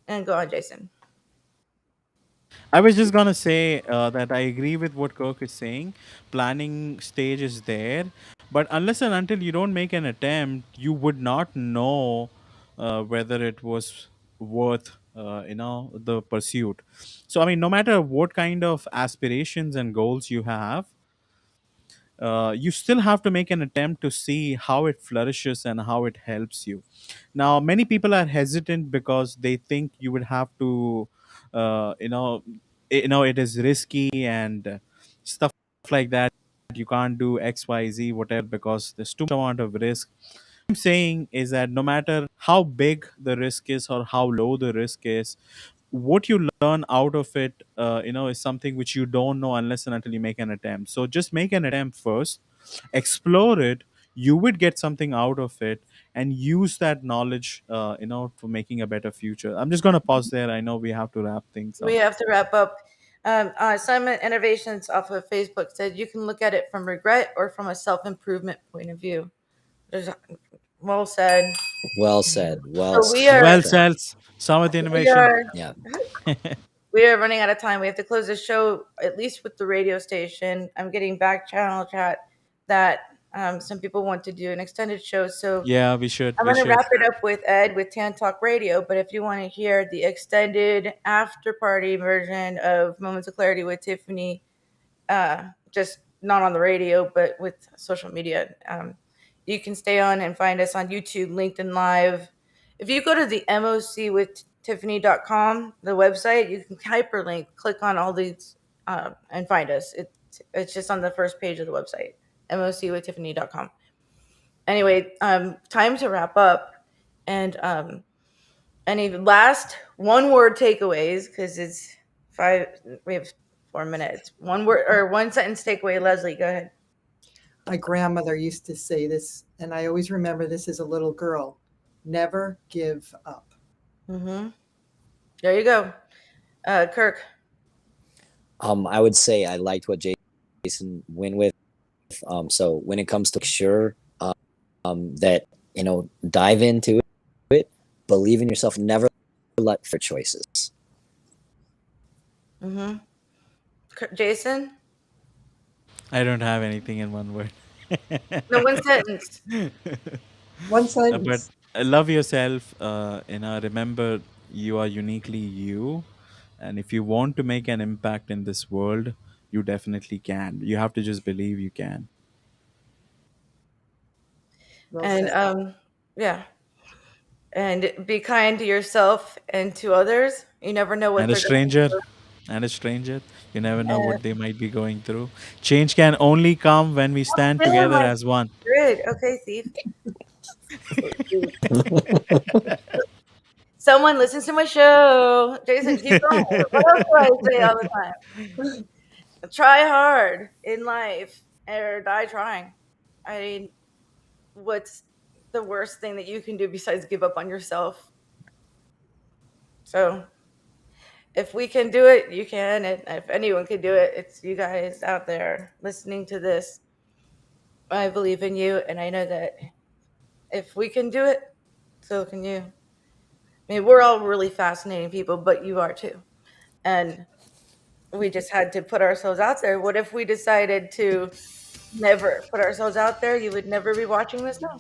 And go on, Jaison. I was just gonna say that I agree with what Kirk is saying. Planning stage is there, but unless and until you don't make an attempt, you would not know whether it was worth, the pursuit. So I mean, no matter what kind of aspirations and goals you have, you still have to make an attempt to see how it flourishes and how it helps you. Now, many people are hesitant because they think you would have to, uh, you know, it is risky and stuff like that. You can't do X, Y, Z, whatever, because there's too much amount of risk. I'm saying is that no matter how big the risk is or how low the risk is, what you learn out of it, is something which you don't know unless and until you make an attempt. So just make an attempt first, explore it. You would get something out of it, and use that knowledge, for making a better future. I'm just gonna pause there. I know we have to wrap things up. We have to wrap up. Simon Innovations off of Facebook said you can look at it from regret or from a self-improvement point of view. Well said. Well said. Well So we said. are- Well said. Summit We Innovation. are, Yeah. we are running out of time. We have to close the show, at least with the radio station. I'm getting back channel chat that some people want to do an extended show. So Yeah, we should. I'm We going to should. wrap it up with Ed with Tan Talk Radio. But if you want to hear the extended after party version of Moments of Clarity with Tiffany, just not on the radio, but with social media, you can stay on and find us on YouTube, LinkedIn Live. If you go to the mocwithtiffany.com, the website, you can hyperlink, click on all these, and find us. It's just on the first page of the website, mocwithtiffany.com. Anyway, time to wrap up. And any last one-word takeaways, because it's we have 4 minutes. One word or one sentence takeaway. Leslie, go ahead. My grandmother used to say this, and I always remember this as a little girl: never give up. Mm-hmm. There you go. Kirk. I would say I liked what Jaison went with. So when it comes to sure that, dive into it, believe in yourself, never let for choices. Mm-hmm. Jaison? I don't have anything in one word. No, one sentence. One sentence. But love yourself. Remember, you are uniquely you. And if you want to make an impact in this world, you definitely can. You have to just believe you can. Well And said. yeah. And be kind to yourself and to others. You never know what And a they're stranger. going And a stranger. You never know what they might be going through. Change can only come when we stand through. together as one. Good. Okay, Steve. Someone listens to my show. Jaison, keep going. What else do I say all the time? Try hard in life or die trying. I mean, what's the worst thing that you can do besides give up on yourself? So if we can do it, you can. And if anyone can do it, it's you guys out there listening to this. I believe in you, and I know that if we can do it, so can you. I mean, we're all really fascinating people, but you are too. And we just had to put ourselves out there. What if we decided to never put ourselves out there? You would never be watching this now.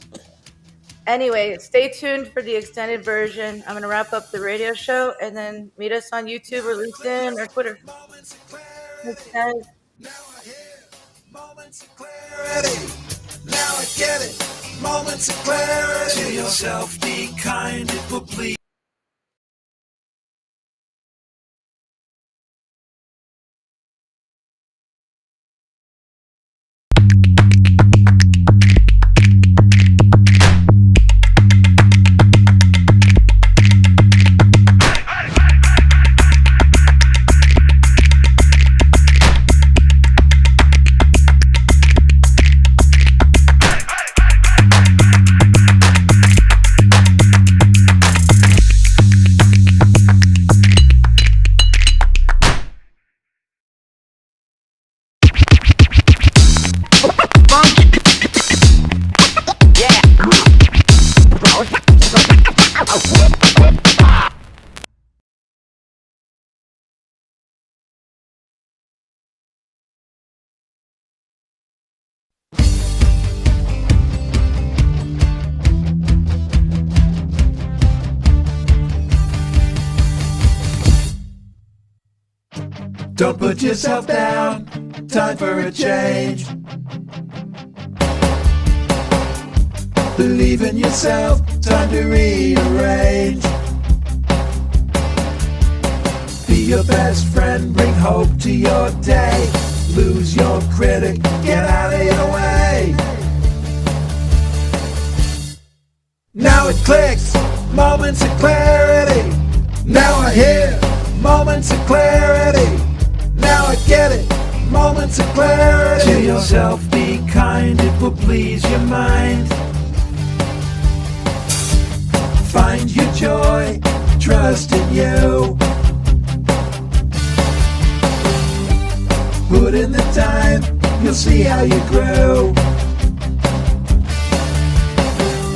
Anyway, stay tuned for the extended version. I'm going to wrap up the radio show and then meet us on YouTube or LinkedIn or Twitter. Thanks, guys. Moments of clarity. Now I get it. Moments of clarity. To yourself, be kind, it will please. Don't put yourself down, time for a change. Believe in yourself, time to rearrange. Be your best friend, bring hope to your day. Lose your critic, get out of your way. Now it clicks, moments of clarity. Now I hear moments of clarity. Now I get it, moments of clarity. To yourself be kind, it will please your mind. Find your joy, trust in you. Put in the time, you'll see how you grow.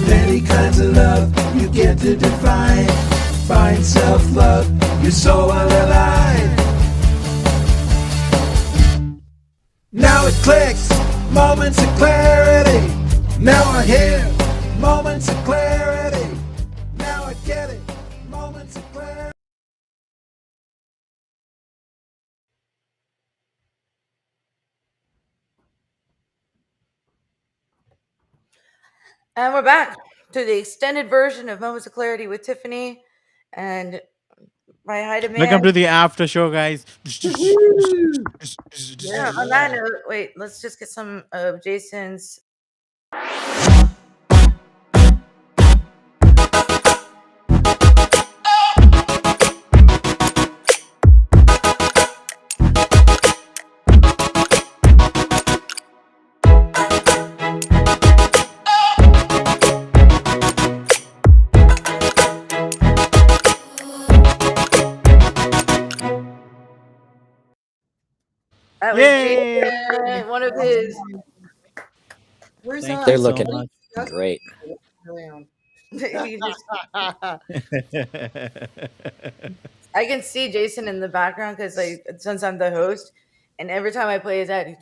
Many kinds of love you get to define. Find self-love, your soul will align. Now it clicks, moments of clarity. Now I hear moments of clarity. Now I get it, moments of clarity. And we're back to the extended version of Moments of Clarity with Tiffany and my high demand. Welcome to the after show, guys. Yeah, on that note, wait, let's just get some of Jason's. That was Jason, one of his. Where's Thank They're you so looking much. great. I can see Jason in the background because, like, since I'm the host, and every time I play his ad,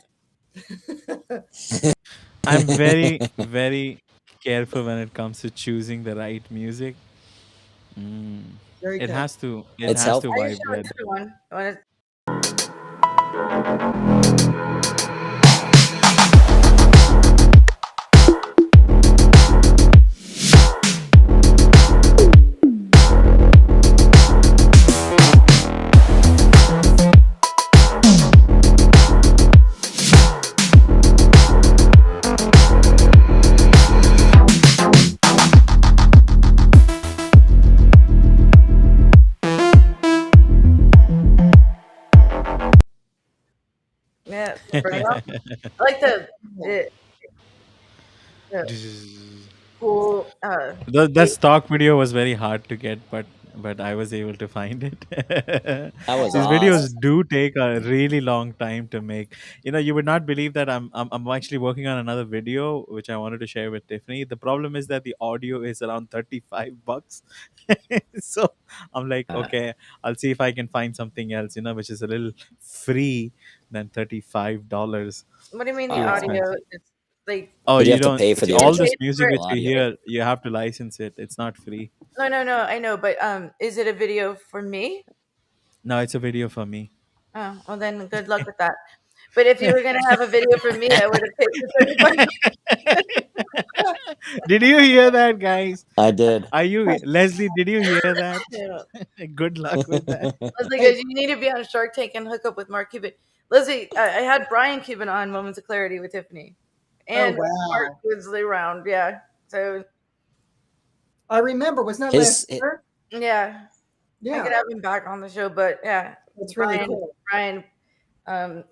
I'm very, very careful when it comes to choosing the right music. Very It good. has to. It It's has to I just vibe show it with. to everyone. I wanna- Yeah, bring it up. I like the cool. That stock video was very hard to get, but I was able to find it. That was These awesome. videos do take a really long time to make. You would not believe that I'm actually working on another video which I wanted to share with Tiffany. The problem is that the audio is around $35. So I'm like, okay, I'll see if I can find something else, which is a little free than $35. What do you mean the Too audio? expensive. It's like Oh, But you you have to don't. pay for the All original this music which you audio. hear, you have to license it. It's not free. no, I know, but is it a video for me? No, it's a video for me. Oh, well then, good luck with that. But if you were gonna have a video for me, I would have paid for 35. Did you hear that, guys? I did. Are you Leslie? Did you hear that? Yeah. Good luck with that. Leslie goes, you need to be on Shark Tank and hook up with Mark Cuban. Leslie, I had Brian Cuban on Moments of Clarity with Tiffany, and Mark wow. was around. Yeah, so I remember, wasn't that His- last year? yeah, I Yeah, could have him back on the show, but yeah, that's really cool. Brian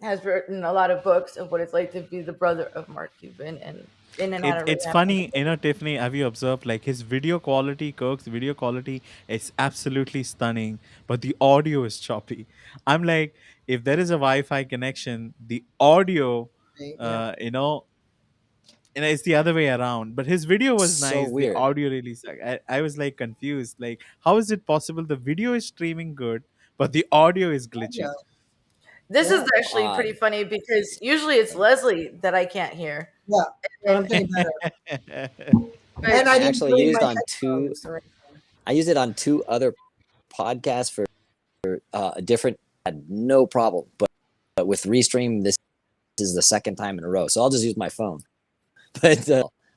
has written a lot of books of what it's like to be the brother of Mark Cuban and in and out of It's rehab. funny, Tiffany. Have you observed like his video quality, Kirk's video quality is absolutely stunning, but the audio is choppy. I'm like, if there is a Wi-Fi connection, the audio, Yeah. it's the other way around. But his video was So nice. The weird. audio really sucked. I was like confused. Like, how is it possible the video is streaming good, but the audio is glitchy? This Yeah. is actually pretty funny because usually it's Leslie that I can't hear. Yeah, but I'm thinking better. But And I I didn't actually bring used my on two. headphones or anything. I used it on two other podcasts for a different. Had no problem, but with Restream, this is the second time in a row. So I'll just use my phone. But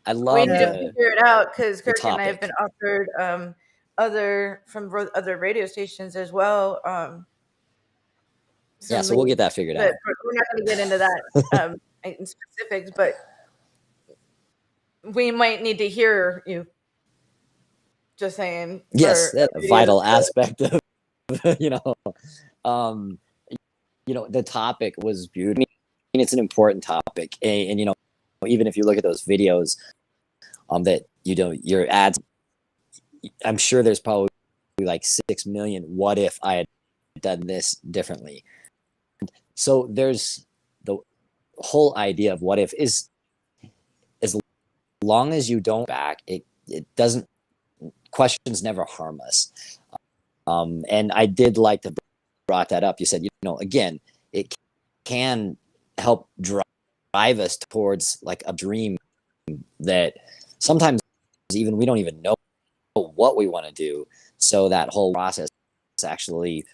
I we love need to figure it out because the Kirk and I have topic. been offered other radio stations as well. Yeah, so we'll get that figured but out. we're not going to get into that in specifics, but we might need to hear you. Just saying. Yes, for that's a videos. vital aspect of you know, um, the topic was beautiful. I mean, it's an important topic, and even if you look at those videos, that your ads, I'm sure there's probably like 6 million. What if I had done this differently? So there's the whole idea of what if is as long as you don't back it doesn't, questions never harm us. And I did like to brought that up. You said, again, it can help drive us towards like a dream that sometimes even we don't even know what we want to do. So that whole process actually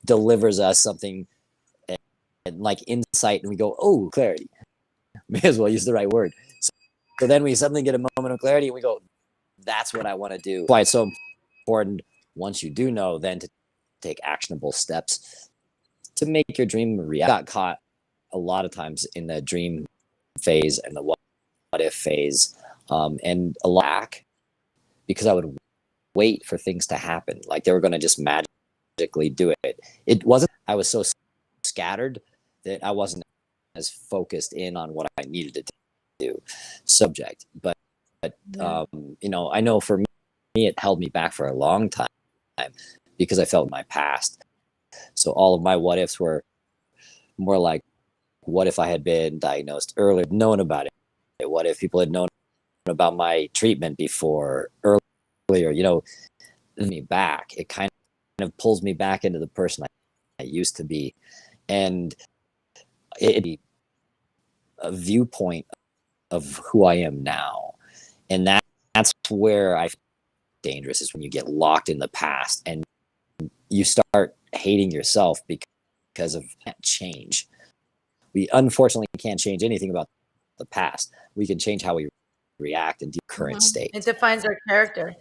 delivers us something and like insight, and we go, oh, clarity. May as well use the right word. So then we suddenly get a moment of clarity and we go, that's what I want to do. That's why it's so important once you do know, then to take actionable steps to make your dream a reality. I got caught a lot of times in the dream phase and the what if phase, and a lot because I would wait for things to happen. Like they were going to just magically do it. It wasn't, I was so scattered that I wasn't as focused in on what I needed to do subject. But I know for me, it held me back for a long time because I felt my past. So all of my what ifs were more like, what if I had been diagnosed earlier, known about it? What if people had known about my treatment before earlier, me back. It kind of pulls me back into the person I used to be. And it'd be a viewpoint of who I am now. And that's where I feel dangerous, is when you get locked in the past and you start hating yourself because of change. We unfortunately can't change anything about the past. We can change how we react in the current state. It defines our character.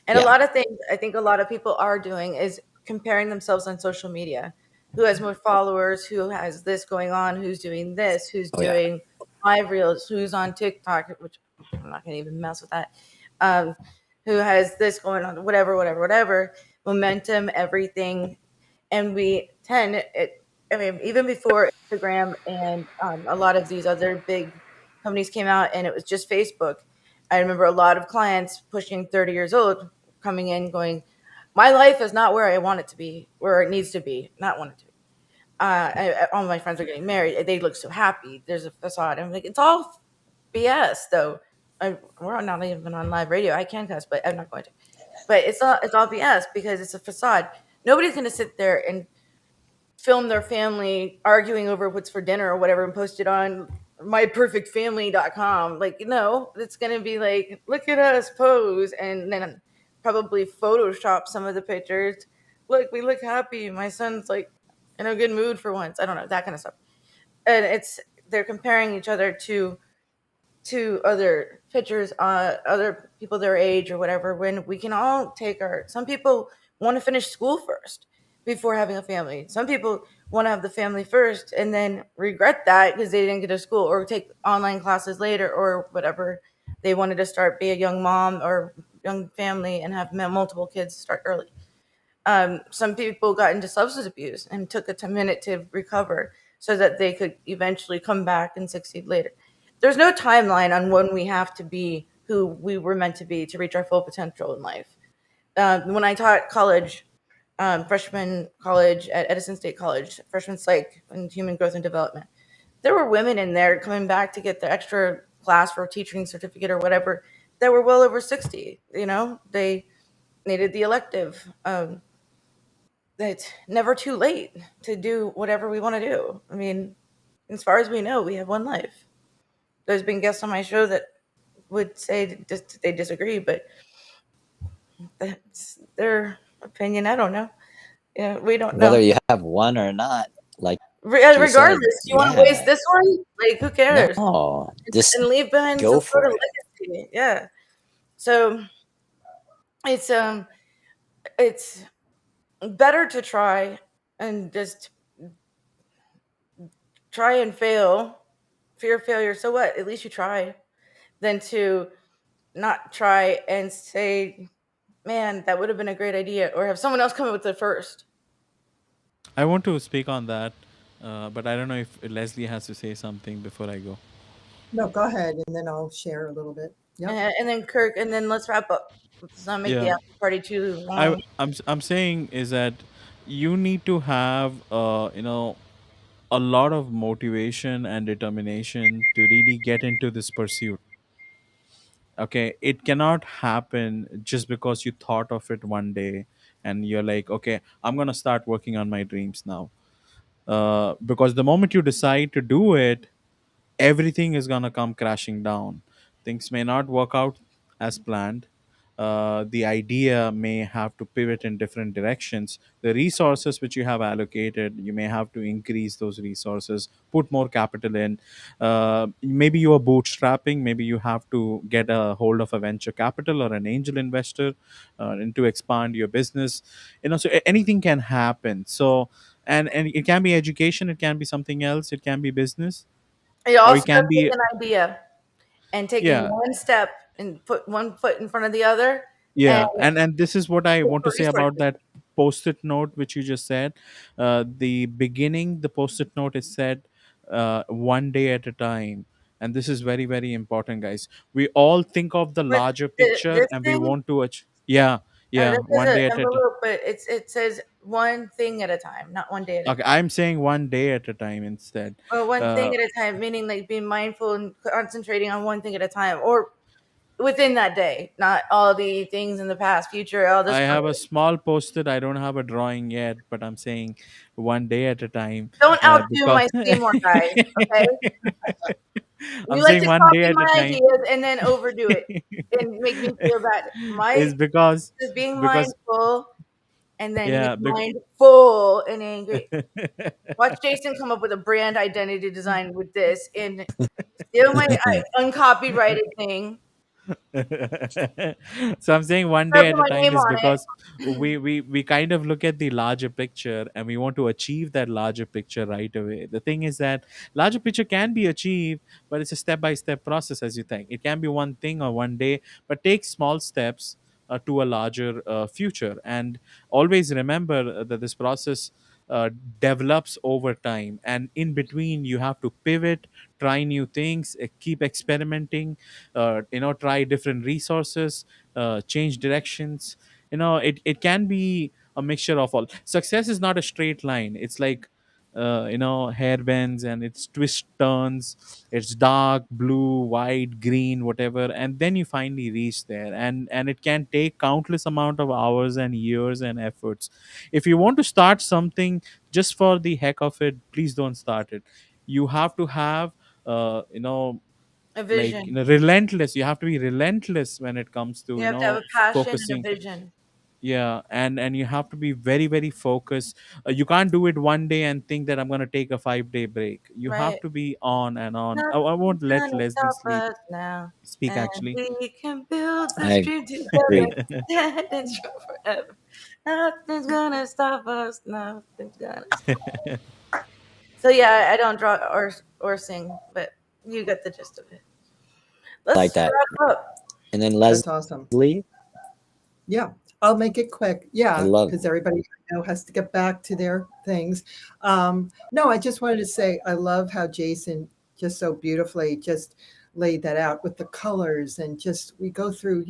And a lot of things I think a lot of people are doing is comparing themselves on social media. Who has more followers? Who has this going on? Who's doing this? Who's doing live reels? Who's on TikTok? Which I'm not going to even mess with that. Who has this going on? Whatever. Momentum, everything. And we tend, even before Instagram and a lot of these other big companies came out and it was just Facebook, I remember a lot of clients pushing 30 years old coming in going, my life is not where I want it to be, where it needs to be, not want it to be. All my friends are getting married. They look so happy. There's a facade. I'm like, it's all BS, though. We're not even on live radio. I can cuss, but I'm not going to. But it's all BS because it's a facade. Nobody's going to sit there and film their family arguing over what's for dinner or whatever and post it on myperfectfamily.com. Like, no, it's going to be like, look at us pose, and then probably Photoshop some of the pictures. Look, we look happy. My son's like in a good mood for once. I don't know, that kind of stuff. And they're comparing each other to other pictures, other people their age or whatever, when we can all some people want to finish school first before having a family. Some people want to have the family first and then regret that because they didn't get to school or take online classes later or whatever. They wanted to be a young mom or young family and have multiple kids start early. Some people got into substance abuse and took a minute to recover so that they could eventually come back and succeed later. There's no timeline on when we have to be who we were meant to be to reach our full potential in life. When I taught college, freshman college at Edison State College, freshman psych and human growth and development, there were women in there coming back to get the extra class for a teaching certificate or whatever that were well over 60. They needed the elective. It's never too late to do whatever we want to do. I mean, as far as we know, we have one life. There's been guests on my show that would say they disagree, but that's their opinion. I don't know. We don't know. Whether you have one or not, like regardless, you want to waste this one? Like, who cares? No, and leave behind some sort of legacy. Yeah. So it's better to try and just try and fail. Fear of failure. So what? At least you try. Than to not try and say Man, that would have been a great idea. Or have someone else come up with it first. I want to speak on that, but I don't know if Leslie has to say something before I go. No, go ahead, and then I'll share a little bit. Yep. And then Kirk, and then let's wrap up. Let's not make the Yeah. after party too long. I'm saying is that you need to have a lot of motivation and determination to really get into this pursuit. Okay, it cannot happen just because you thought of it one day and you're like, okay, I'm gonna start working on my dreams now. Because the moment you decide to do it, everything is going to come crashing down. Things may not work out as planned. The idea may have to pivot in different directions. The resources which you have allocated, you may have to increase those resources, put more capital in. Maybe you are bootstrapping, maybe you have to get a hold of a venture capital or an angel investor and to expand your business. So anything can happen. So, and it can be education, it can be something else, it can be business, It or it also does can take be, an idea and taking yeah, one step and put one foot in front of the other, and and this is what I look want to for say about resources. that post-it note which you just said. The beginning, the post-it note is said, one day at a time, and this is very very important, guys. We all think of the But larger picture this and we thing, want to yeah, yeah, this is one an day at a time. envelope, but it says one thing at a time, not one day at a Okay, time. I'm saying one day at a time instead. Well, one thing uh, at a time, meaning like being mindful and concentrating on one thing at a time, or within that day, not all the things in the past, future, all this. I have a small post-it. I don't have a drawing yet, but I'm saying one day at a time. Don't outdo Because my Seymour guys, okay? I'm You like saying to one day copy at a my time. ideas and then overdo it and make me feel bad. My Is because is being because mindful and then yeah. mindful and angry. Watch Jason come up with a brand identity design with this and steal my uncopyrighted thing. So I'm saying one Or day put at a my time name is on it. because we kind of look at the larger picture and we want to achieve that larger picture right away. The thing is that larger picture can be achieved, but it's a step by step process. As you think, it can be one thing or one day, but take small steps to a larger future. And always remember that this process uh, develops over time, and in between you have to pivot, try new things, keep experimenting, try different resources, change directions. It can be a mixture of all. Success is not a straight line. It's like hair bends and it's twist turns. It's dark blue, white, green, whatever, and then you finally reach there. And it can take countless amount of hours and years and efforts. If you want to start something just for the heck of it, please don't start it. You have to have uh, you know A like vision. relentless. You have to be relentless when it comes to You have to have a passion and focusing. a vision. Yeah, and you have to be very very focused. You can't do it one day and think that I'm going to take a 5-day break. You have Right. to be on and on. I Nothing's won't let gonna Leslie stop us now. speak And actually. we can build this I dream agree. together. Stand and strong forever. Nothing's gonna stop us. Nothing's gonna stop. So yeah, I don't draw or sing, but you get the gist of it. Let's Like that. wrap up. And then That's awesome. Leslie, Yeah, I'll make it quick. I Yeah, love because everybody I know has to get back to their things. No, I just wanted to say I love how Jason just so beautifully just laid that out with the colors and just we go through,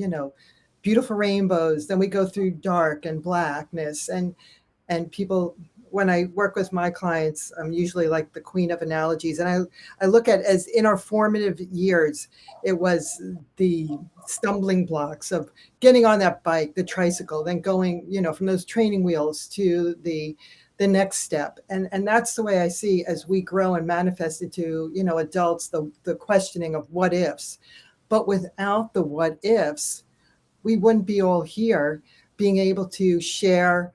beautiful rainbows, then we go through dark and blackness and people when I work with my clients, I'm usually like the queen of analogies. And I look at as in our formative years, it was the stumbling blocks of getting on that bike, the tricycle, then going, from those training wheels to the next step. And that's the way I see as we grow and manifest into, adults, the questioning of what ifs. But without the what ifs, we wouldn't be all here being able to share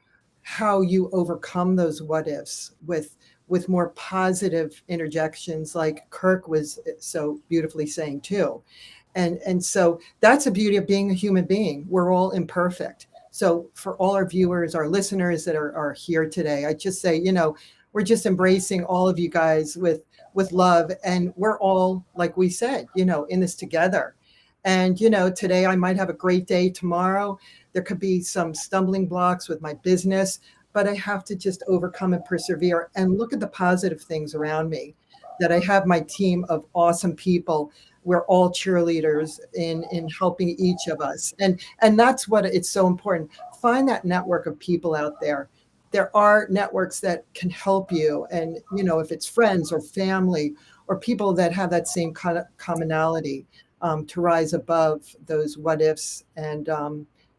how you overcome those what ifs with more positive interjections like Kirk was so beautifully saying too. And so that's the beauty of being a human being. We're all imperfect. So for all our viewers, our listeners that are here today, I just say, we're just embracing all of you guys with love. And we're all, like we said, in this together. And, today I might have a great day. Tomorrow there could be some stumbling blocks with my business, but I have to just overcome and persevere and look at the positive things around me, that I have my team of awesome people. We're all cheerleaders in helping each of us. And that's what it's so important. Find that network of people out there. There are networks that can help you. And, if it's friends or family or people that have that same kind of commonality, to rise above those what ifs. And,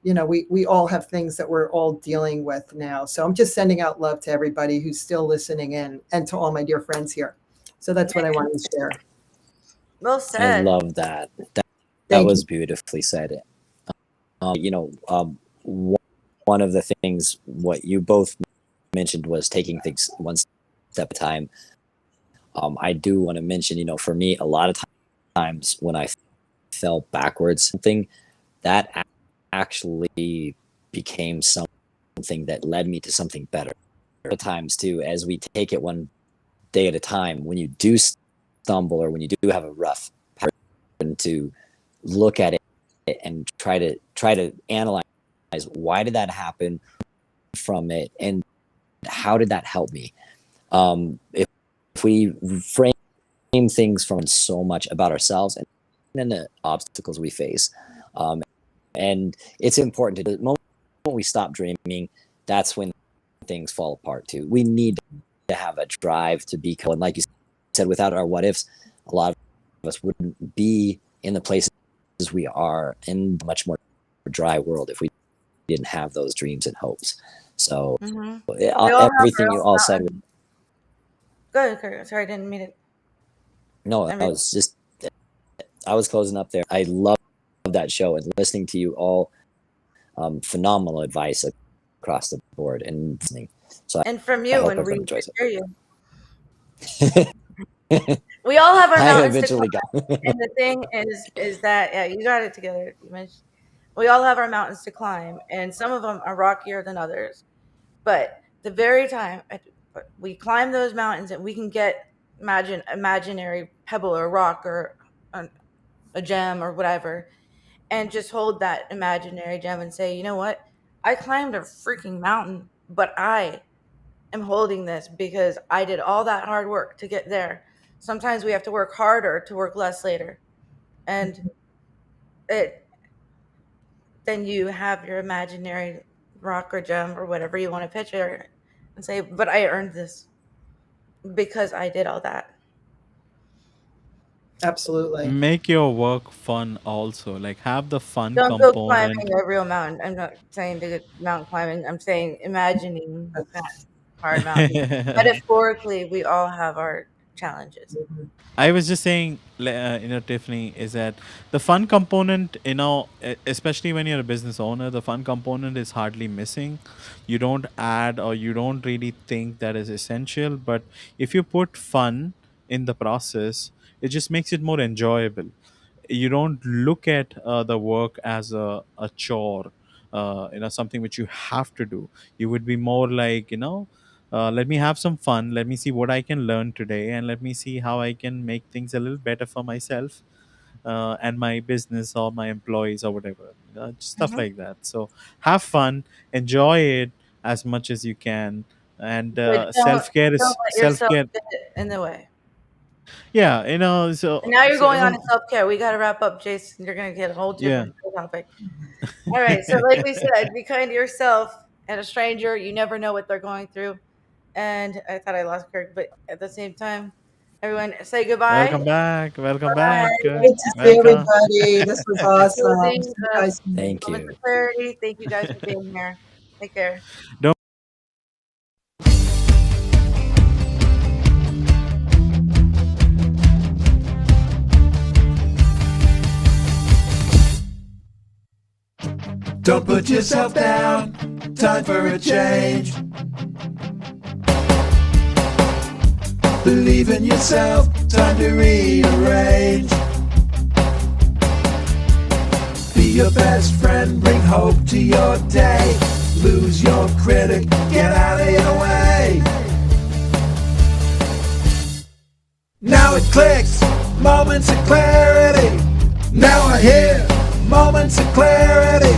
we all have things that we're all dealing with now. So I'm just sending out love to everybody who's still listening in and to all my dear friends here. So that's what I wanted to share. Well said. I love that. That was beautifully said. One of the things, what you both mentioned, was taking things one step at a time. I do want to mention, for me, a lot of times when I fell backwards, something that actually became something that led me to something better. At times too, as we take it one day at a time, when you do stumble or when you do have a rough pattern, to look at it and try to analyze, why did that happen from it, and how did that help me? If we frame things from so much about ourselves and then the obstacles we face, and it's important to the moment we stop dreaming, that's when things fall apart too. We need to have a drive to be, and like you said, without our what ifs, a lot of us wouldn't be in the places we are in a much more dry world if we didn't have those dreams and hopes. So everything you all said. Go ahead, Kirk. Sorry, I didn't mean it. No, I was closing up there. I love that show, and listening to you all, phenomenal advice across the board and listening. So and from you, when we hear you. We all have our mountains to climb. And the thing is that you got it together. We all have our mountains to climb, and some of them are rockier than others. But the very time we climb those mountains, and we can get imaginary pebble or rock or a gem or whatever, and just hold that imaginary gem and say, you know what? I climbed a freaking mountain, but I am holding this because I did all that hard work to get there. Sometimes we have to work harder to work less later. And then you have your imaginary rock or gem or whatever you want to picture and say, but I earned this because I did all that. Absolutely. Make your work fun also. Like, have the fun Don't component. go climbing a real mountain. I'm not saying to get mountain climbing. I'm saying imagining that hard mountain. Metaphorically, we all have our challenges. I was just saying, Tiffany, is that the fun component, especially when you're a business owner, the fun component is hardly missing. You don't add, or you don't really think that is essential. But if you put fun in the process, it just makes it more enjoyable. You don't look at the work as a chore, something which you have to do. You would be more like, let me have some fun. Let me see what I can learn today, and let me see how I can make things a little better for myself and my business or my employees or whatever. Stuff like that. So have fun, enjoy it as much as you can, and self-care is self-care in the way. Yeah, so and now you're going on to self-care. We got to wrap up, Jason. You're going to get a whole different topic. All right. So like we said, be kind to yourself and a stranger. You never know what they're going through. And I thought I lost Kirk, but at the same time, everyone say goodbye. Welcome back. Bye. Good to see everybody. This was awesome. Thank you. Clarity. Thank you guys for being here. Take care. Don't put yourself down, time for a change. Believe in yourself, time to rearrange. Be your best friend, bring hope to your day. Lose your critic, get out of your way. Now it clicks, moments of clarity. Now I hear moments of clarity.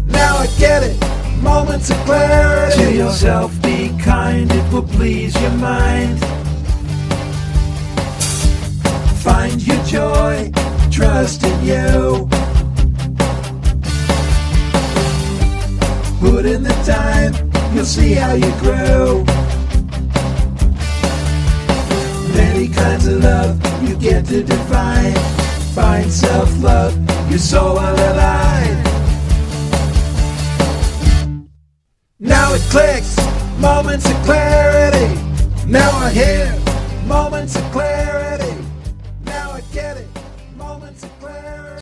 Now I get it, moments of clarity. To yourself be kind, it will please your mind. Find your joy, trust in you. Put in the time, you'll see how you grow. Many kinds of love you get to define. Find self-love, your soul will align. Now it clicks, moments of clarity. Now I hear moments of clarity. Now I get it, moments of clarity.